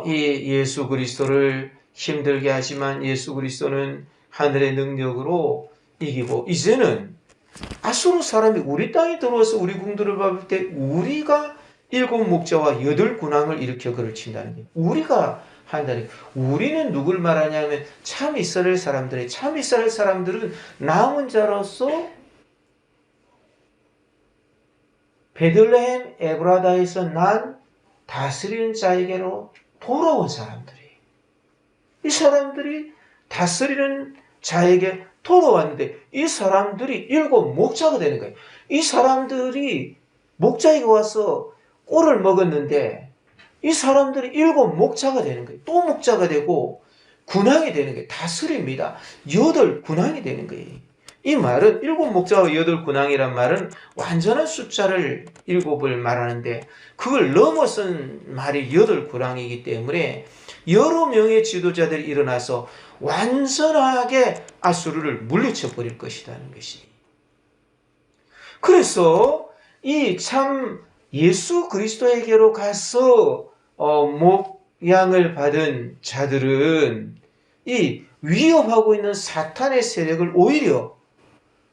이 예수 그리스도를 힘들게 하지만 예수 그리스도는 하늘의 능력으로 이기고 이제는 아수르 사람이 우리 땅에 들어와서 우리 궁들을 밟을 때 우리가 7 목자와 8 군왕을 일으켜 그를 친다는 거예요. 우리가 한다니. 우리는 누굴 말하냐면 참 이스라엘 사람들의 참 이스라엘 사람들은 남은 자로서 베들레헴 에브라다에서 난 다스리는 자에게로 돌아온 사람들이에요. 이 사람들이 다스리는 자에게 돌아왔는데 이 사람들이 7 목자가 되는 거예요. 이 사람들이 목자에게 와서 꼴을 먹었는데 이 사람들이 7 목자가 되는 거예요. 또 목자가 되고 군왕이 되는 거예요. 다스립니다. 8 군왕이 되는 거예요. 이 말은 7 목자와 8 군왕이란 말은 완전한 숫자를 7을 말하는데 그걸 넘어선 말이 8 군왕이기 때문에 여러 명의 지도자들이 일어나서 완전하게 아수르를 물리쳐 버릴 것이라는 것이. 그래서 이 참 예수 그리스도에게로 가서 목양을 받은 자들은 이 위협하고 있는 사탄의 세력을 오히려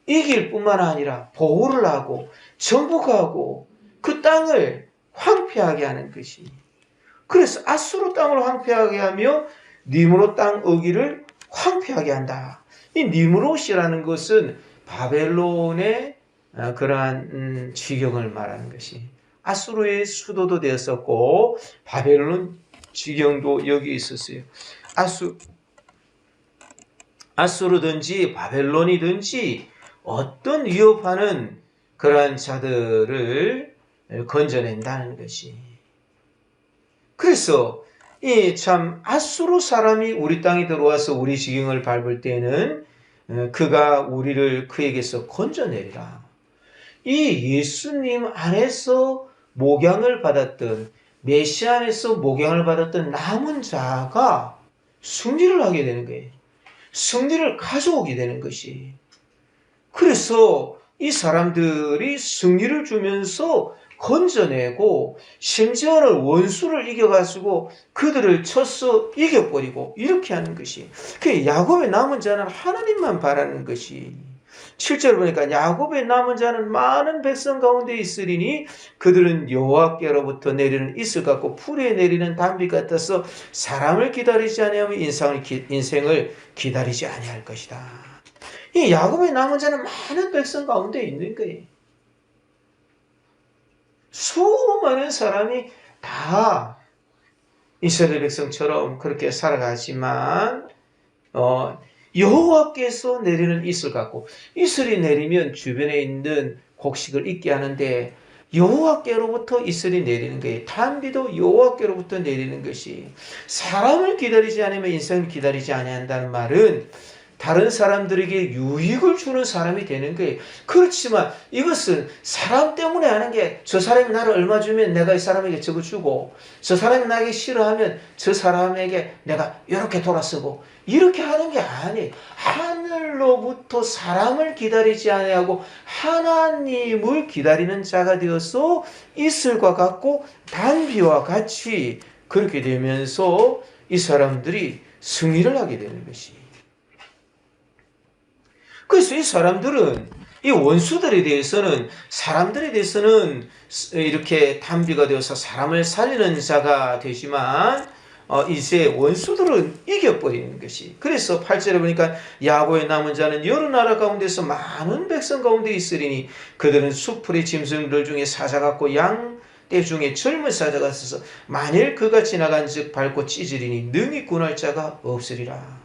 이길 뿐만 아니라 보호를 하고 정복하고 그 땅을 황폐하게 하는 것이. 그래서 아수르 땅을 황폐하게 하며 니므롯 땅 어기를 황폐하게 한다. 이 니므롯이라는 것은 바벨론의 그러한 지경을 말하는 것이. 아수르의 수도도 되었었고 바벨론 지경도 여기 있었어요. 아수르든지 바벨론이든지 어떤 위협하는 그러한 자들을 건져낸다는 것이. 그래서 이 참 아수르 사람이 우리 땅에 들어와서 우리 지경을 밟을 때는 그가 우리를 그에게서 건져내리라. 이 예수님 안에서 목양을 받았던, 메시아 안에서 목양을 받았던 남은 자가 승리를 하게 되는 거예요. 승리를 가져오게 되는 것이. 그래서 이 사람들이 승리를 주면서 건져내고 심지어는 원수를 이겨가지고 그들을 쳐서 이겨버리고 이렇게 하는 것이. 그 야곱의 남은 자는 하나님만 바라는 것이. 7절 보니까 야곱의 남은 자는 많은 백성 가운데 있으리니 그들은 여호와께로부터 내리는 이슬 같고 풀에 내리는 단비 같아서 사람을 기다리지 아니하며 인생을 기다리지 아니할 것이다. 이 야곱의 남은 자는 많은 백성 가운데 있는 거예요. 수많은 사람이 다 이스라엘 백성처럼 그렇게 살아가지만 여호와께서 내리는 이슬 같고, 이슬이 내리면 주변에 있는 곡식을 익게 하는데 여호와께로부터 이슬이 내리는 거예요. 단비도 여호와께로부터 내리는 것이. 사람을 기다리지 않으면 인생을 기다리지 아니한다는 말은 다른 사람들에게 유익을 주는 사람이 되는 거예요. 그렇지만 이것은 사람 때문에 하는 게, 저 사람이 나를 얼마 주면 내가 이 사람에게 저거 주고, 저 사람이 나에게 싫어하면 저 사람에게 내가 이렇게 돌아서고, 이렇게 하는 게 아니에요. 하늘로부터 사람을 기다리지 아니하고 하나님을 기다리는 자가 되어서 이슬과 같고 단비와 같이 그렇게 되면서 이 사람들이 승리를 하게 되는 것이. 그래서 이 사람들은, 이 원수들에 대해서는, 사람들에 대해서는 이렇게 단비가 되어서 사람을 살리는 자가 되지만 이제 원수들은 이겨버리는 것이. 그래서 8절에 보니까 야곱의 남은 자는 여러 나라 가운데서 많은 백성 가운데 있으리니 그들은 수풀의 짐승들 중에 사자 같고 양떼 중에 젊은 사자가 있어서 만일 그가 지나간 즉 밟고 찢으리니 능히 구할 자가 없으리라.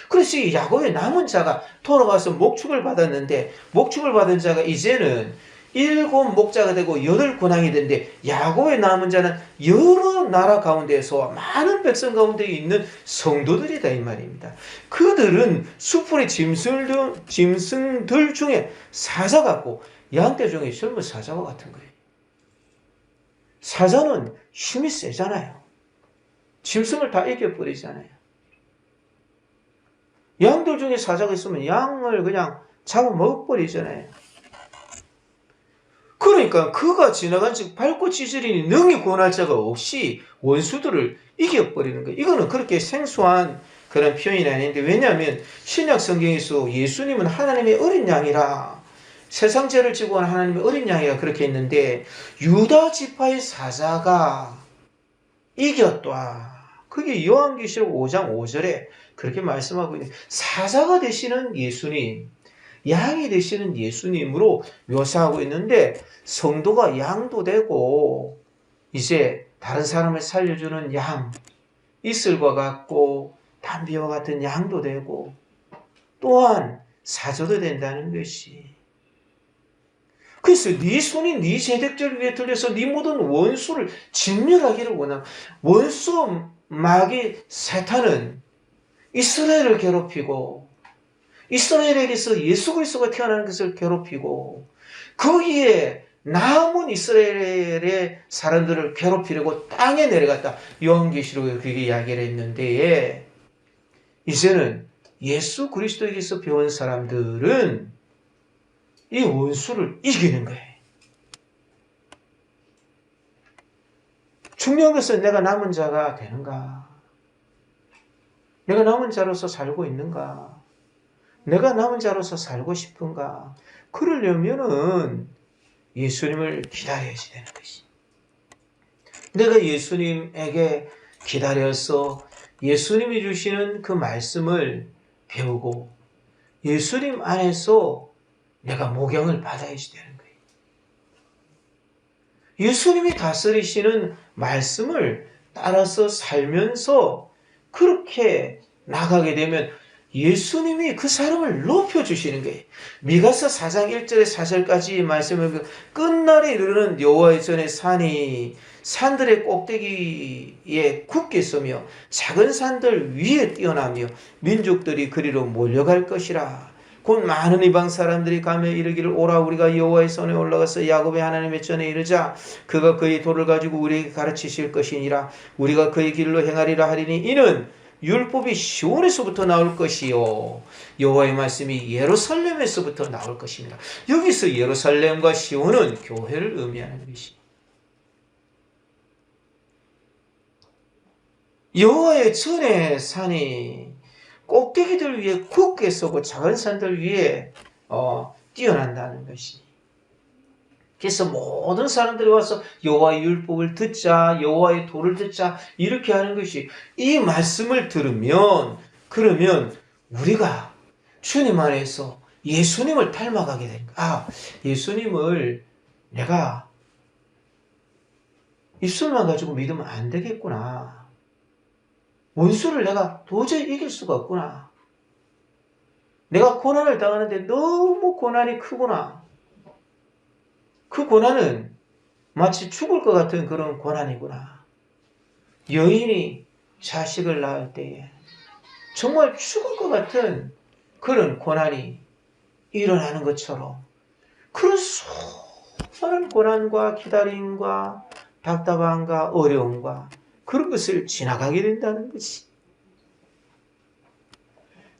그래서 이 야곱의 남은 자가 돌아가서 목축을 받았는데, 목축을 받은 자가 이제는 7 목자가 되고 8 군왕이 되는데, 야곱의 남은 자는 여러 나라 가운데서 많은 백성 가운데 있는 성도들이다 이 말입니다. 그들은 수풀의 짐승들 중에 사자 같고 양떼 중에 젊은 사자와 같은 거예요. 사자는 힘이 세잖아요. 짐승을 다 이겨버리잖아요. 양들 중에 사자가 있으면 양을 그냥 잡아먹어버리잖아요. 그러니까 그가 지나간 즉 밟고 찢으리니 능히 구원할 자가 없이 원수들을 이겨버리는 거예요. 이거는 그렇게 생소한 그런 표현이 아닌데, 왜냐하면 신약 성경에서 예수님은 하나님의 어린 양이라, 세상 죄를 지고 온 하나님의 어린 양이라 그렇게 했는데, 유다 지파의 사자가 이겼다. 그게 요한계시록 5장 5절에 그렇게 말씀하고 있는, 사자가 되시는 예수님, 양이 되시는 예수님으로 묘사하고 있는데, 성도가 양도 되고 이제 다른 사람을 살려주는 양, 이슬과 같고 단비와 같은 양도 되고 또한 사자도 된다는 것이. 그래서 네 손이 네 제득절 위에 들려서 네 모든 원수를 진멸하기를 원하고, 원수 마귀 사탄은 이스라엘을 괴롭히고 이스라엘에게서 예수 그리스도가 태어나는 것을 괴롭히고 거기에 남은 이스라엘의 사람들을 괴롭히려고 땅에 내려갔다. 요한계시록에 그렇게 이야기를 했는데, 이제는 예수 그리스도에게서 배운 사람들은 이 원수를 이기는 거예요. 중요한 것은 내가 남은 자가 되는가? 내가 남은 자로서 살고 있는가? 내가 남은 자로서 살고 싶은가? 그러려면은 예수님을 기다려야지 되는 것이. 내가 예수님에게 기다려서 예수님이 주시는 그 말씀을 배우고 예수님 안에서 내가 목양을 받아야지 되는 거예요. 예수님이 다스리시는 말씀을 따라서 살면서 그렇게 나가게 되면 예수님이 그 사람을 높여주시는 거예요. 미가서 4장 1절에 4절까지 말씀을 끝날에 이르는 여호와의 전에 산들의 꼭대기에 굳게 서며 작은 산들 위에 뛰어나며 민족들이 그리로 몰려갈 것이라. 곧 많은 이방 사람들이 가며 이르기를 오라 우리가 여호와의 손에 올라가서 야곱의 하나님의 전에 이르자 그가 그의 도를 가지고 우리에게 가르치실 것이니라. 우리가 그의 길로 행하리라 하리니 이는 율법이 시온에서부터 나올 것이요 여호와의 말씀이 예루살렘에서부터 나올 것입니다. 여기서 예루살렘과 시온은 교회를 의미하는 것이 여호와의 전에 산이 꼭대기들 위에 굳게 서고 작은 산들 위에 뛰어난다는 것이. 그래서 모든 사람들이 와서 여호와의 율법을 듣자, 여호와의 도를 듣자 이렇게 하는 것이 이 말씀을 들으면 그러면 우리가 주님 안에서 예수님을 닮아가게 되는 거야. 예수님을 내가 입술만 가지고 믿으면 안 되겠구나. 원수를 내가 도저히 이길 수가 없구나. 내가 고난을 당하는데 너무 고난이 크구나. 그 고난은 마치 죽을 것 같은 그런 고난이구나. 여인이 자식을 낳을 때에 정말 죽을 것 같은 그런 고난이 일어나는 것처럼 그런 수많은 고난과 기다림과 답답함과 어려움과 그런 것을 지나가게 된다는 것이.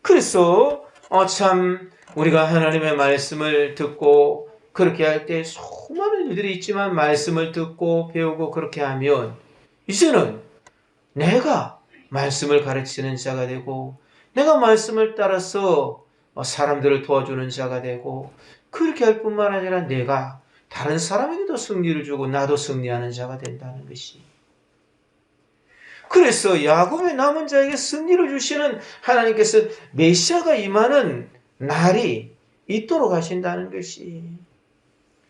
그래서 참 우리가 하나님의 말씀을 듣고 그렇게 할 때 수많은 일들이 있지만 말씀을 듣고 배우고 그렇게 하면 이제는 내가 말씀을 가르치는 자가 되고 내가 말씀을 따라서 사람들을 도와주는 자가 되고 그렇게 할 뿐만 아니라 내가 다른 사람에게도 승리를 주고 나도 승리하는 자가 된다는 것이. 그래서 야곱의 남은 자에게 승리를 주시는 하나님께서 메시아가 임하는 날이 있도록 하신다는 것이.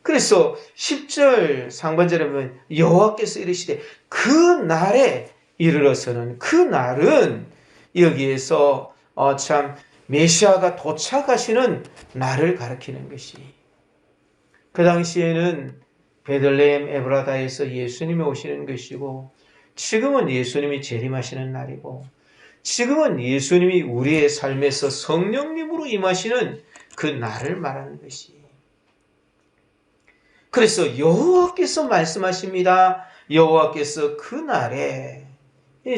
그래서 10절 상반절에 보면 여호와께서 이르시되 그 날에 이르러서는 그 날은 여기에서 참 메시아가 도착하시는 날을 가리키는 것이. 그 당시에는 베들레헴 에브라다에서 예수님이 오시는 것이고 지금은 예수님이 재림하시는 날이고 지금은 예수님이 우리의 삶에서 성령님으로 임하시는 그 날을 말하는 것이. 그래서 여호와께서 말씀하십니다. 여호와께서 그 날에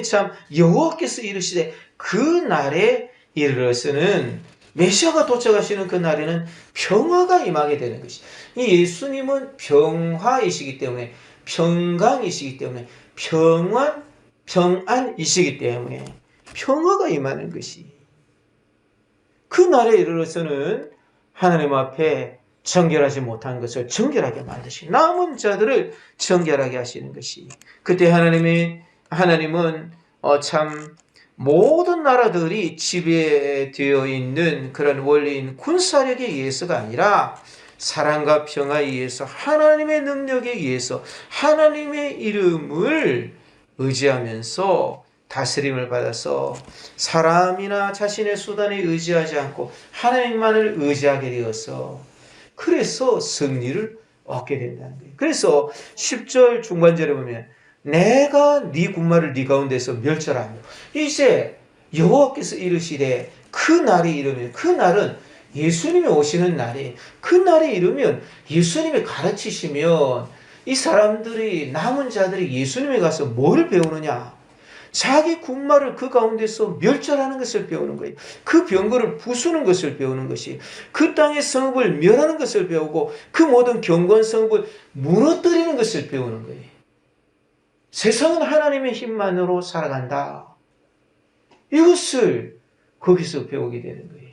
참 여호와께서 이르시되 그 날에 이르러서는 메시아가 도착하시는 그 날에는 평화가 임하게 되는 것이. 이 예수님은 평화이시기 때문에 평강이시기 때문에 평안이시기 때문에 평화가 임하는 것이. 그 날에 이르러서는 하나님 앞에 정결하지 못한 것을 정결하게 만드시고 남은 자들을 정결하게 하시는 것이. 그때 하나님은 참 모든 나라들이 지배되어 있는 그런 원리인 군사력에 의해서가 아니라 사랑과 평화에 의해서 하나님의 능력에 의해서 하나님의 이름을 의지하면서 다스림을 받아서 사람이나 자신의 수단에 의지하지 않고 하나님만을 의지하게 되어서 그래서 승리를 얻게 된다는 거예요. 그래서 10절 중반절에 보면 내가 네 군마를 네 가운데서 멸절하며 이제 여호와께서 이르시되 그 날이 이르면 그 날은 예수님이 오시는 날이 그 날이 이르면 예수님이 가르치시면 이 사람들이 남은 자들이 예수님에 가서 뭘 배우느냐? 자기 군마를 그 가운데서 멸절하는 것을 배우는 거예요. 그 병거를 부수는 것을 배우는 것이 그 땅의 성읍을 멸하는 것을 배우고 그 모든 견고한 성읍을 무너뜨리는 것을 배우는 거예요. 세상은 하나님의 힘만으로 살아간다. 이것을 거기서 배우게 되는 거예요.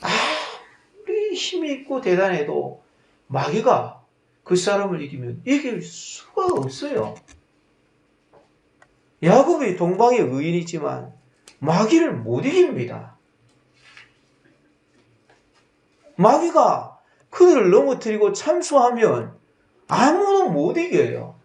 아무리 힘이 있고 대단해도 마귀가 그 사람을 이기면 이길 수가 없어요. 야곱이 동방의 의인이지만 마귀를 못 이깁니다. 마귀가 그들을 넘어뜨리고 참수하면 아무도 못 이겨요.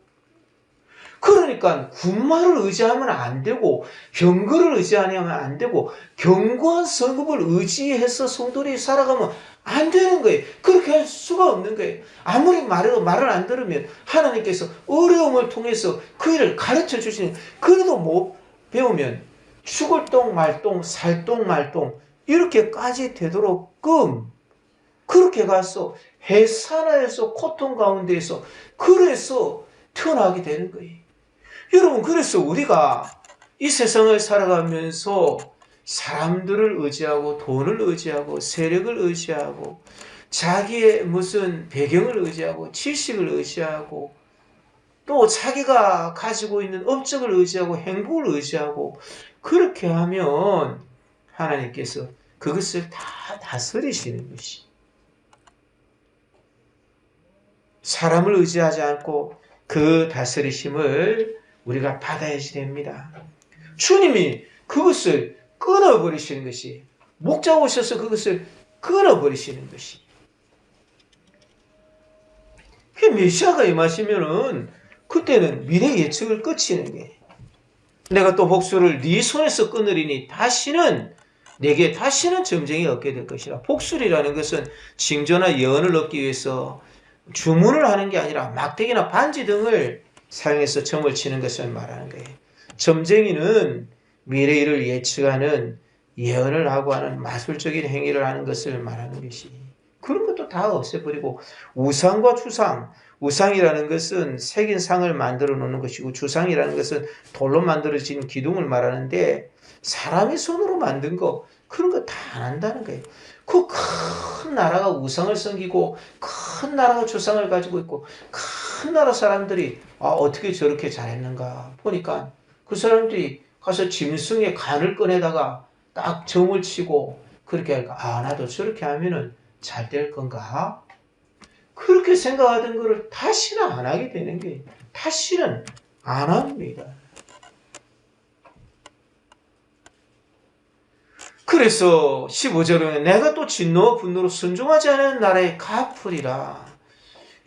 그러니까 군마를 의지하면 안 되고 병거를 의지하면 안 되고 견고한 성읍을 의지해서 성도들이 살아가면 안 되는 거예요. 그렇게 할 수가 없는 거예요. 아무리 말해도 말을 안 들으면 하나님께서 어려움을 통해서 그 일을 가르쳐 주시는, 그래도 못 배우면 죽을 똥 말똥 살똥 말똥 이렇게까지 되도록끔 그렇게 가서 해산하에서 고통 가운데에서 그래서 태어나게 되는 거예요. 여러분, 그래서 우리가 이 세상을 살아가면서 사람들을 의지하고 돈을 의지하고 세력을 의지하고 자기의 무슨 배경을 의지하고 지식을 의지하고 또 자기가 가지고 있는 업적을 의지하고 행복을 의지하고 그렇게 하면 하나님께서 그것을 다 다스리시는 것이, 사람을 의지하지 않고 그 다스리심을 우리가 받아야지 됩니다. 주님이 그것을 끊어버리시는 것이, 목자 오셔서 그것을 끊어버리시는 것이. 그 메시아가 임하시면은 그때는 미래 예측을 끝이는 게, 내가 또 복수를 네 손에서 끊으리니 다시는 내게 다시는 점쟁이 얻게 될 것이라. 복술이라는 것은 징조나 예언을 얻기 위해서 주문을 하는 게 아니라 막대기나 반지 등을 사용해서 점을 치는 것을 말하는 거예요. 점쟁이는 미래일을 예측하는, 예언을 하고 하는 마술적인 행위를 하는 것을 말하는 것이, 그런 것도 다 없애버리고 우상과 추상, 우상이라는 것은 새긴 상을 만들어 놓는 것이고 주상이라는 것은 돌로 만들어진 기둥을 말하는데 사람의 손으로 만든 거, 그런 거 다 안 한다는 거예요. 그 큰 나라가 우상을 섬기고 큰 나라가 주상을 가지고 있고 큰 나라 사람들이 어떻게 저렇게 잘했는가 보니까 그 사람들이 가서 짐승의 간을 꺼내다가 딱 점을 치고 그렇게 할까, 나도 저렇게 하면은 잘 될 건가, 그렇게 생각하던 거를 다시는 안 하게 되는 게, 다시는 안 합니다. 그래서 15절은 내가 또 진노와 분노로 순종하지 않은 나라에 갚으리라.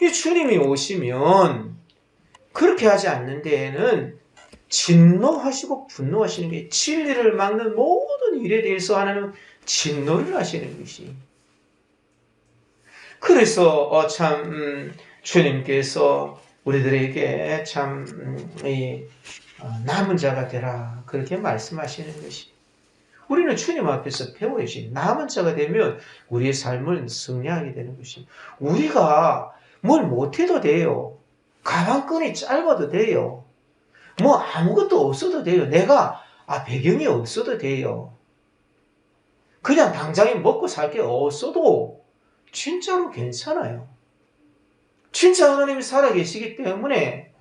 이 주님이 오시면 그렇게 하지 않는 데에는 진노하시고 분노하시는 게, 진리를 막는 모든 일에 대해서 하나님은 진노를 하시는 것이. 그래서 참 주님께서 우리들에게 참 남은 자가 되라 그렇게 말씀하시는 것이, 우리는 주님 앞에서 배워야지. 남은 자가 되면 우리의 삶을 승리하게 되는 것이. 우리가 뭘 못해도 돼요. 가방끈이 짧아도 돼요. 뭐 아무것도 없어도 돼요. 내가 배경이 없어도 돼요. 그냥 당장에 먹고 살 게 없어도 진짜로 괜찮아요. 진짜 하나님이 살아계시기 때문에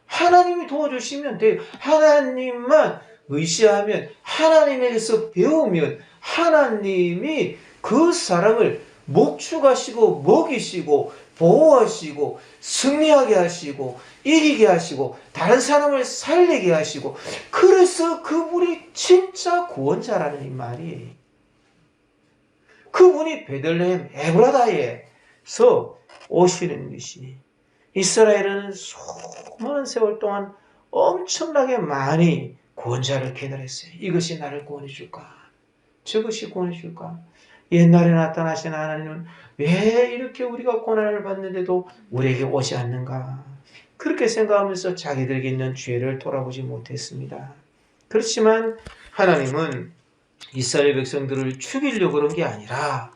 하나님이 도와주시면 돼요. 하나님만 의지하면, 하나님에게서 배우면 하나님이 그 사람을 목축하시고 먹이시고 보호하시고 승리하게 하시고 이기게 하시고 다른 사람을 살리게 하시고, 그래서 그분이 진짜 구원자라는 이 말이에요. 그분이 베들레헴 에브라다에서 오시는 것이, 이스라엘은 수많은 세월 동안 엄청나게 많이 구원자를 기다렸어요. 이것이 나를 구원해 줄까? 저것이 구원해 줄까? 옛날에 나타나신 하나님은 왜 이렇게 우리가 고난을 받는데도 우리에게 오지 않는가? 그렇게 생각하면서 자기들에게 있는 죄를 돌아보지 못했습니다. 그렇지만 하나님은 이스라엘 백성들을 죽이려고 그런 게 아니라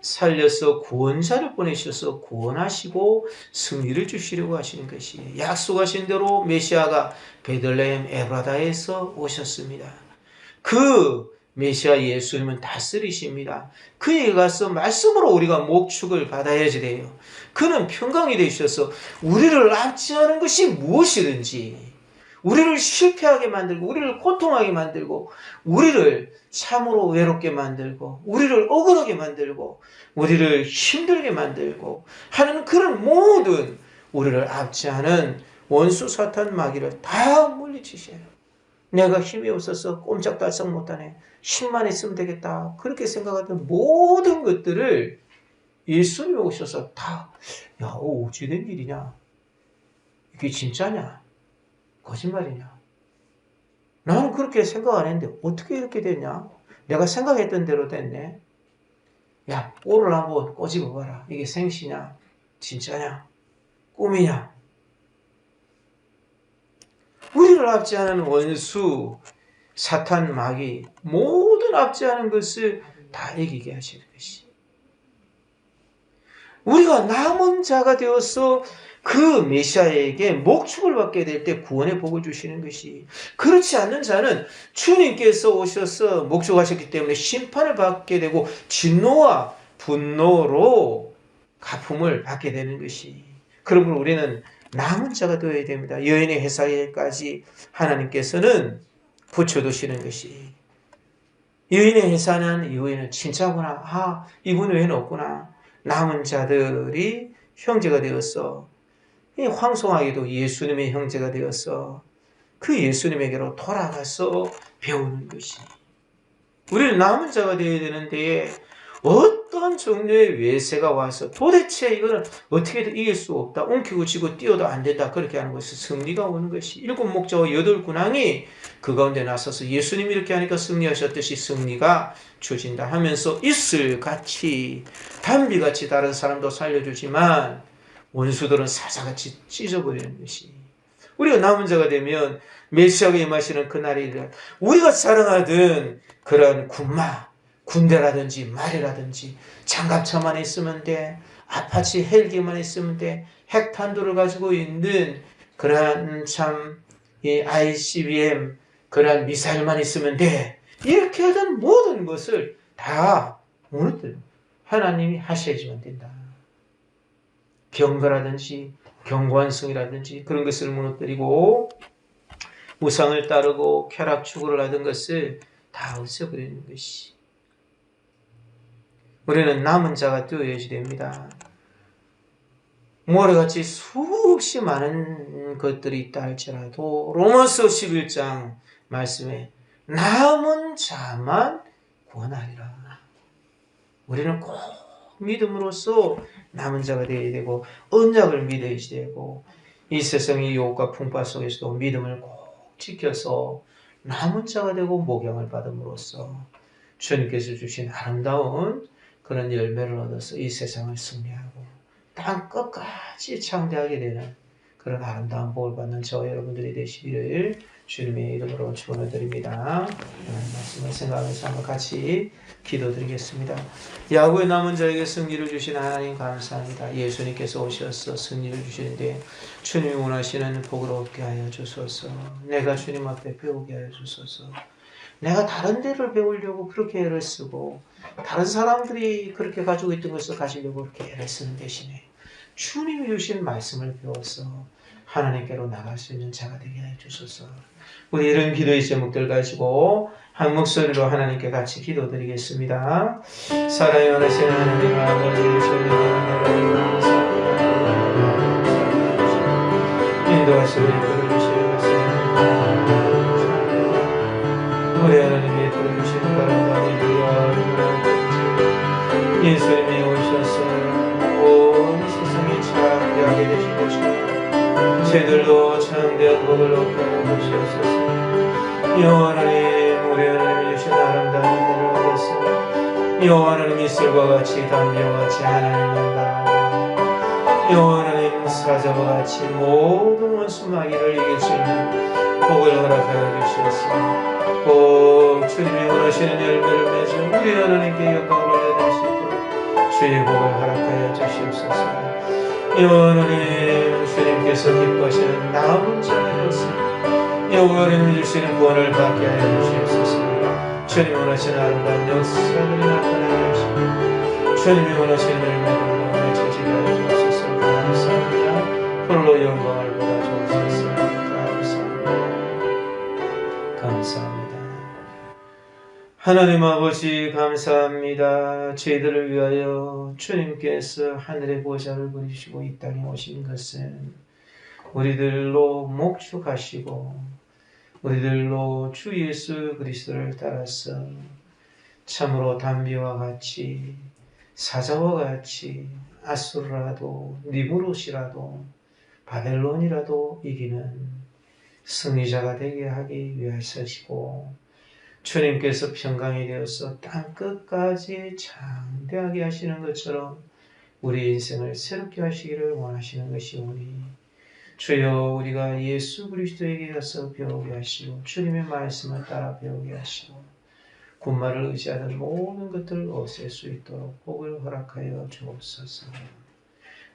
살려서 구원자를 보내셔서 구원하시고 승리를 주시려고 하시는 것이에요. 약속하신 대로 메시아가 베들레헴 에브라다에서 오셨습니다. 그 메시아 예수님은 다스리십니다. 그에게 가서 말씀으로 우리가 목축을 받아야지 돼요. 그는 평강이 되셔서 우리를 압제하는 것이 무엇이든지, 우리를 실패하게 만들고 우리를 고통하게 만들고 우리를 참으로 외롭게 만들고 우리를 억울하게 만들고 우리를 힘들게 만들고 하는 그런 모든 우리를 압제하는 원수 사탄 마귀를 다 물리치셔요. 내가 힘이 없어서 꼼짝달싹 못하네. 힘만 있으면 되겠다. 그렇게 생각하던 모든 것들을 예수님이 오셔서 다, 야, 어찌 된 일이냐? 이게 진짜냐? 거짓말이냐? 나는 그렇게 생각 안 했는데 어떻게 이렇게 됐냐? 내가 생각했던 대로 됐네. 야, 꼴을 한번 꼬집어 봐라. 이게 생시냐? 진짜냐? 꿈이냐? 우리를 압제하는 원수, 사탄, 마귀, 모든 압제하는 것을 다 이기게 하시는 것이. 우리가 남은 자가 되어서 그 메시아에게 목축을 받게 될 때 구원의 복을 주시는 것이, 그렇지 않는 자는 주님께서 오셔서 목축하셨기 때문에 심판을 받게 되고 진노와 분노로 갚음을 받게 되는 것이. 그러므로 우리는 남은 자가 되어야 됩니다. 여인의 회사에까지 하나님께서는 붙여두시는 것이. 여인의 회사는 이후에는 진짜구나. 이분 외에는 없구나. 남은 자들이 형제가 되었어. 황송하게도 예수님의 형제가 되어서 그 예수님에게로 돌아가서 배우는 것이. 우리는 남은 자가 되어야 되는데 어떤 종류의 외세가 와서 도대체 이거는 어떻게든 이길 수 없다. 엉키고 지고 뛰어도 안 된다. 그렇게 하는 것이 승리가 오는 것이. 7 목자와 8 군왕이 그 가운데 나서서 예수님이 이렇게 하니까 승리하셨듯이 승리가 주어진다 하면서 이슬같이 담비같이 다른 사람도 살려주지만 원수들은 사사같이 찢어버리는 것이. 우리가 남은 자가 되면 메시아가 임하시는 그날이 우리가 사랑하던 그런 군대라든지 말이라든지 장갑차만 있으면 돼. 아파치 헬기만 있으면 돼. 핵탄두를 가지고 있는 그러한 ICBM 그러한 미사일만 있으면 돼. 이렇게 하던 모든 것을 다 무너뜨려. 하나님이 하셔야지만 된다. 경거라든지 경관성이라든지 그런 것을 무너뜨리고 우상을 따르고 쾌락 추구를 하던 것을 다 없애버리는 것이. 우리는 남은 자가 되어야지 됩니다. 모래같이 수없이 많은 것들이 있다 할지라도 로마서 11장 말씀에 남은 자만 구원하리라. 우리는 꼭 믿음으로써 남은 자가 되어야 되고 언약을 믿어야지 되고 이 세상의 유혹과 풍파 속에서도 믿음을 꼭 지켜서 남은 자가 되고 목양을 받음으로써 주님께서 주신 아름다운 그런 열매를 얻어서 이 세상을 승리하고 땅 끝까지 창대하게 되는 그런 아름다운 복을 받는 저와 여러분들이 되시기를 주님의 이름으로 축원을 드립니다. 말씀을 생각하면서 한번 같이 기도드리겠습니다. 야구의 남은 자에게 승리를 주신 하나님 감사합니다. 예수님께서 오셔서 승리를 주시는데 주님이 원하시는 복을 얻게 하여 주소서. 내가 주님 앞에 배우게 하여 주소서. 내가 다른 데를 배우려고 그렇게 애를 쓰고 다른 사람들이 그렇게 가지고 있던 것을 가지려고 그렇게 애를 쓰는 대신에 주님이 주신 말씀을 배워서 하나님께로 나갈 수 있는 자가 되게 해 주소서. 우리 이런 기도의 제목들 가지고 한 목소리로 하나님께 같이 기도드리겠습니다. 사랑의 원하시는 하나님 아버지, 주님의 인도하시고 이끌어주시는 것을 우리 하나님이 이끌어주시는 바람과 예수님이 오셔서 온 세상이 창대하게 되신 것입니다. 저희들도 창대한 복을 얻게 하여 주시옵소서. 여호와 하나님, 우리 하나님이 주신 아름다운 복을 얻었으니 여호와 하나님 이슬과 같이 담비와 같이 하나님만 바라보고 여호와 하나님 사자와 같이 모든 원수 마귀를 이길 수 있는 복을 허락하여 주시옵소서. 꼭 주님이 원하시는 열매를 맺어 우리 하나님께 영광을 올려드릴 수 있도록 주의 복을 허락하여 주시옵소서. 여호와 하나님, 주님께서 기뻐하시는 남은 자녀로서 여호와 하나님이 주시는 구원을 받게 하여 주시옵소서. 주님이 원하시는 아름다운 역사들이 나타나게 하시고 주님이 원하시는 열매들로 맺어지게 하여 주옵소서. 감사합니다. 홀로 영광을 받아 주옵소서. 감사합니다. 하나님 아버지 감사합니다. 저희들을 위하여 주님께서 하늘의 보좌를 버리시고 이 땅에 오신 것은 우리들로 목축하시고 우리들로 주 예수 그리스도를 따라서 참으로 담비와 같이 사자와 같이 아수르라도 니무롯이라도 바벨론이라도 이기는 승리자가 되게 하기 위하시고 주님께서 평강이 되어서 땅끝까지 장대하게 하시는 것처럼 우리 인생을 새롭게 하시기를 원하시는 것이오니 주여 우리가 예수 그리스도에게 가서 배우게 하시고 주님의 말씀을 따라 배우게 하시고 군말을 의지하는 모든 것들을 없앨 수 있도록 복을 허락하여 주옵소서.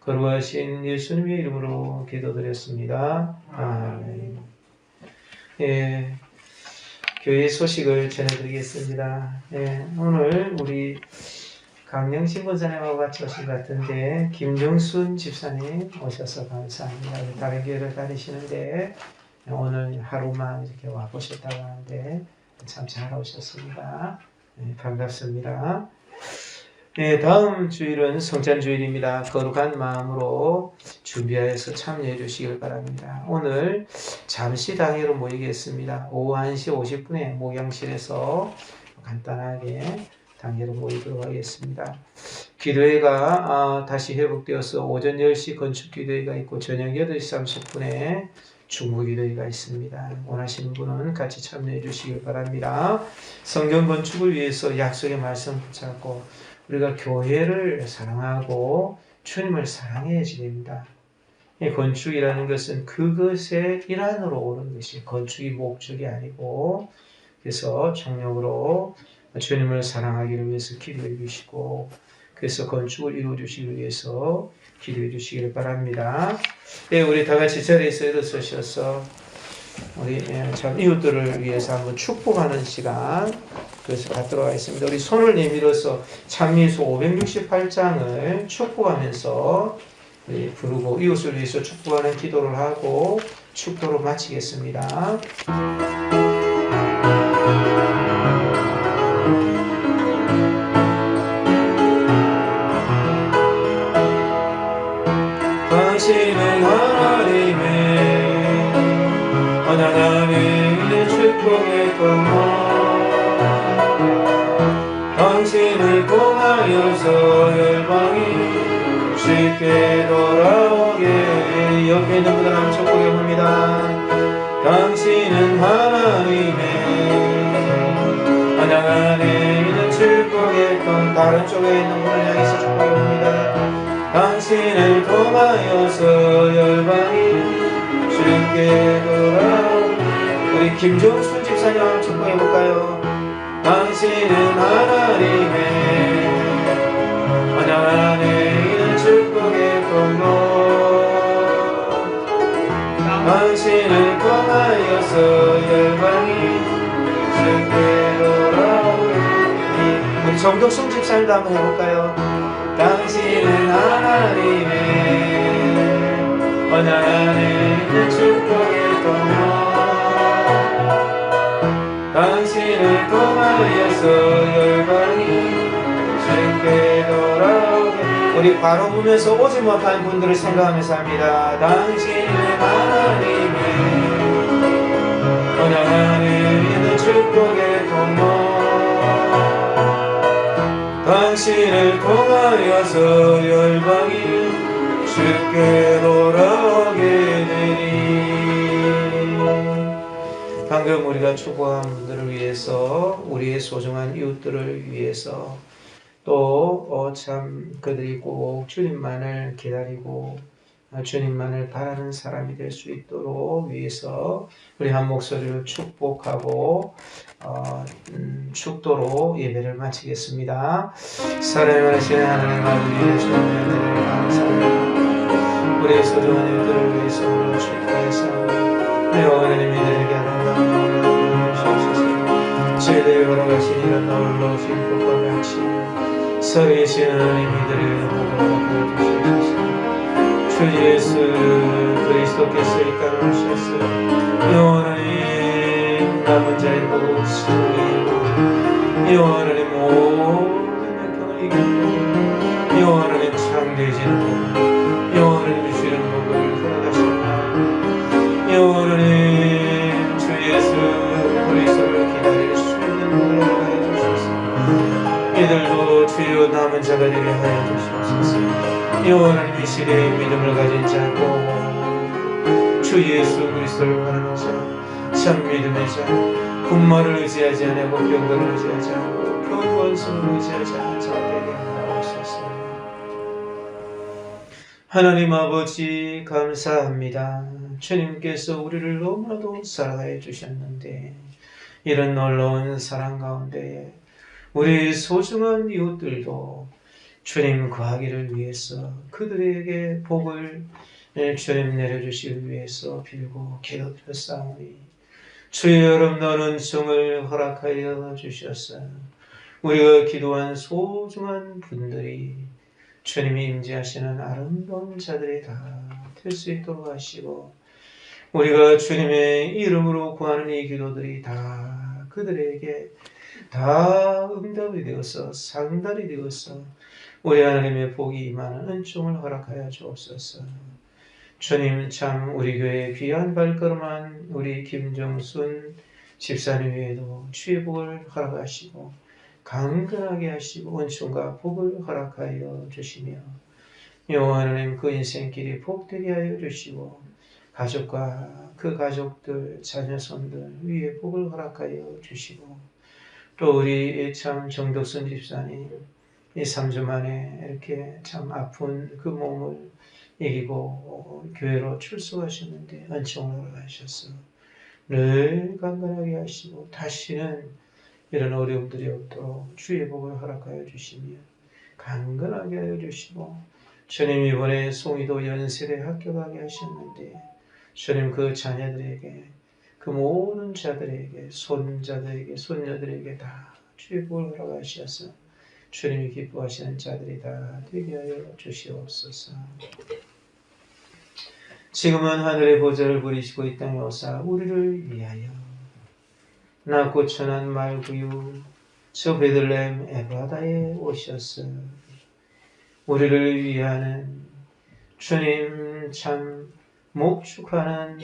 거룩하신 예수님의 이름으로 기도드렸습니다. 아멘. 예, 교회 소식을 전해드리겠습니다. 예, 오늘 우리 강영신 권사님하고 같이 오신 것 같은데 김정순 집사님 오셔서 감사합니다. 다른 교회를 다니시는데 오늘 하루만 이렇게 와보셨다고 하는데 참 잘 오셨습니다. 네, 반갑습니다. 네, 다음 주일은 성찬주일입니다. 거룩한 마음으로 준비하여서 참여해 주시길 바랍니다. 오늘 잠시 당회로 모이겠습니다. 오후 1시 50분에 목양실에서 간단하게 당회로 모이도록 하겠습니다. 기도회가 다시 회복되어서 오전 10시 건축기도회가 있고 저녁 8시 30분에 중보기도회가 있습니다. 원하시는 분은 같이 참여해 주시길 바랍니다. 성경 건축을 위해서 약속의 말씀 붙잡고 우리가 교회를 사랑하고 주님을 사랑해야지 됩니다. 이 건축이라는 것은 그것의 일환으로 오는 것이 건축이 목적이 아니고 그래서 정력으로 주님을 사랑하기를 위해서 기도해 주시고 그래서 건축을 이루어 주시기 위해서 기도해 주시기를 바랍니다. 네, 우리 다 같이 자리에서 일어서셔서 우리 참 이웃들을 위해서 한번 축복하는 시간 그래서 갖도록 하겠습니다. 우리 손을 내밀어서 찬미수 568장을 축복하면서 우리 부르고 이웃을 위해서 축복하는 기도를 하고 축도로 마치겠습니다. 당신은 하나님의 하나님의 축복의 통로 당신을 통하여서 열방이 쉽게 돌아오게 옆에 있는 분들 한번 축복해 봅니다. 당신은 하나님의 하나님의 있는 축복의 통 다른 쪽에 있는 분을 향해서 축복해 봅니다. 당신을 통하여서 열방이 쉽게 돌아오게 우리 김정순 집사님 한번 축복해볼까요? 당신은 하나님의 하나님의 축복의 통로 당신을 통하여서 열방이 쉽게 돌아오게 우리 정덕순 집사님도 한번 해볼까요? 당신은 하나님의 하나님의 축복의 통로 당신을 통하여서 열방이 쉽게 돌아오게 우리 바로 보면서 오지 못한 분들을 생각하면서 합니다. 당신은 하나님의 하나님의 축복의 통로 당신을 통하여서 열방이 쉽게 돌아오게 되니 방금 우리가 축복한 분들을 위해서 우리의 소중한 이웃들을 위해서 또 참 그들이 꼭 주님만을 기다리고 주님만을 바라는 사람이 될 수 있도록 위해서 우리 한 목소리를 축복하고 축도로 예배를 마치겠습니다. 사랑하시는 하나님 아버지 주님을 감사합니다. 우리의 소중한 이들을 위해서 오늘 축복하였사옵니다. 내 하나님 이들에게 아름다운 마음을 주옵소서. 죄를 걸어가신 이런 너를 넣으신 복과 같이 살아계신 하나님 이들에게 복을 주옵소서. 주 예수 그리스도께서 이 땅을 오셨으니 영원하님 남은 자이고 승리이고 영원하님 모든 역경을 이기고 영원하님 창대해지는 복 영원하님 주시는 복을 허락하셨나이다. 영원하님 주 예수 남은 자가 되게 하여 주시옵소서. 영원한 이 시대에 믿음을 가진 자고 주 예수 그리스도를 바라는 자, 참 믿음의 자, 군마를 의지하지 않고 병거를 의지하지 않고 교권성을 의지하지 않은 자 되게 하옵소서. 하나님 아버지 감사합니다. 주님께서 우리를 너무나도 사랑해 주셨는데 이런 놀라운 사랑 가운데 우리 소중한 이웃들도 주님 구하기를 위해서 그들에게 복을 주님 내려주시기 위해서 빌고 기도드렸사오니 주여 여러분 은총을 허락하여 주셔서 우리가 기도한 소중한 분들이 주님이 임재하시는 아름다운 자들이 다 될 수 있도록 하시고 우리가 주님의 이름으로 구하는 이 기도들이 다 그들에게 다 응답이 되어서 상달이 되어서 우리 하나님의 복이 임하는 은총을 허락하여 주옵소서. 주님 참 우리 교회의 귀한 발걸음한 우리 김정순 집사님 외에도 주의 복을 허락하시고 강건하게 하시고 은총과 복을 허락하여 주시며 여호와 하나님 그 인생길이 복되게 하여 주시고 가족과 그 가족들 자녀손들 위에 복을 허락하여 주시고 또 우리 참 정덕순 집사님 이 3주 만에 이렇게 참 아픈 그 몸을 이기고 교회로 출석하셨는데 은총을 허락하셔서 늘 강건하게 하시고 다시는 이런 어려움들이 없도록 주의 복을 허락하여 주시며 강건하게 하여 주시고 주님 이번에 송이도 연세대 합격하게 하셨는데 주님 그 자녀들에게 그 모든 자들에게 손자들에게 손녀들에게 다 주의 복을 허락하셔서 주님이 기뻐하시는 자들이 다 되게 하여 주시옵소서. 지금은 하늘의 보좌를 부리시고 이 땅에 오사 우리를 위하여 낮고 천한 말구유 저 베들레헴 에바다에 오셔서 우리를 위하는 주님 참 목축하는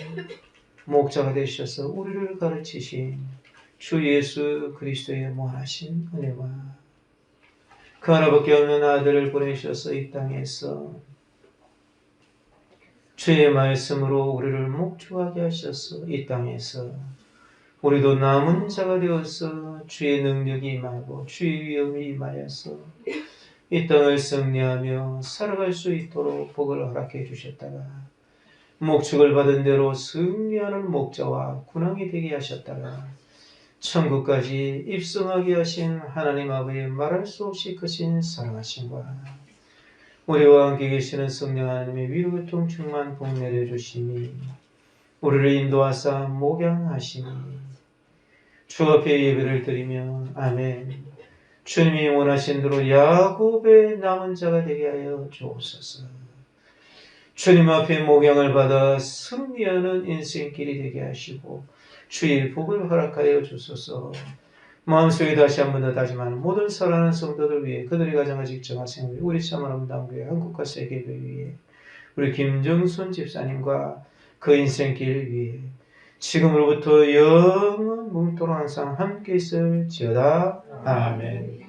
목자가 되셔서 우리를 가르치신 주 예수 그리스도의 무한하신 은혜와 그 하나밖에 없는 아들을 보내셔서 이 땅에서 주의 말씀으로 우리를 목축하게 하셔서 이 땅에서 우리도 남은 자가 되어서 주의 능력이 임하고 주의 위엄이 임하여서 이 땅을 승리하며 살아갈 수 있도록 복을 허락해 주셨다가 목축을 받은 대로 승리하는 목자와 군왕이 되게 하셨다가 천국까지 입성하게 하신 하나님 아버지의 말할 수 없이 크신 사랑하심과 우리와 함께 계시는 성령 하나님의 위로교통 충만 복 내려주심이 우리를 인도하사 목양하시니 주 앞에 예배를 드리며 아멘. 주님이 원하신 대로 야곱의 남은 자가 되게 하여 주옵소서. 주님 앞에 목양을 받아 승리하는 인생길이 되게 하시고 주의 복을 허락하여 주소서. 마음속에 다시 한 번 더 다짐하는 모든 사랑하는 성도들 위해 그들의 가정과 직장과 생활 우리 참 아름다운 교회 한국과 세계교회 위해 우리 김정순 집사님과 그 인생길 위해 지금으로부터 영원 뭉토록 항상 함께 있을지어다. 아멘.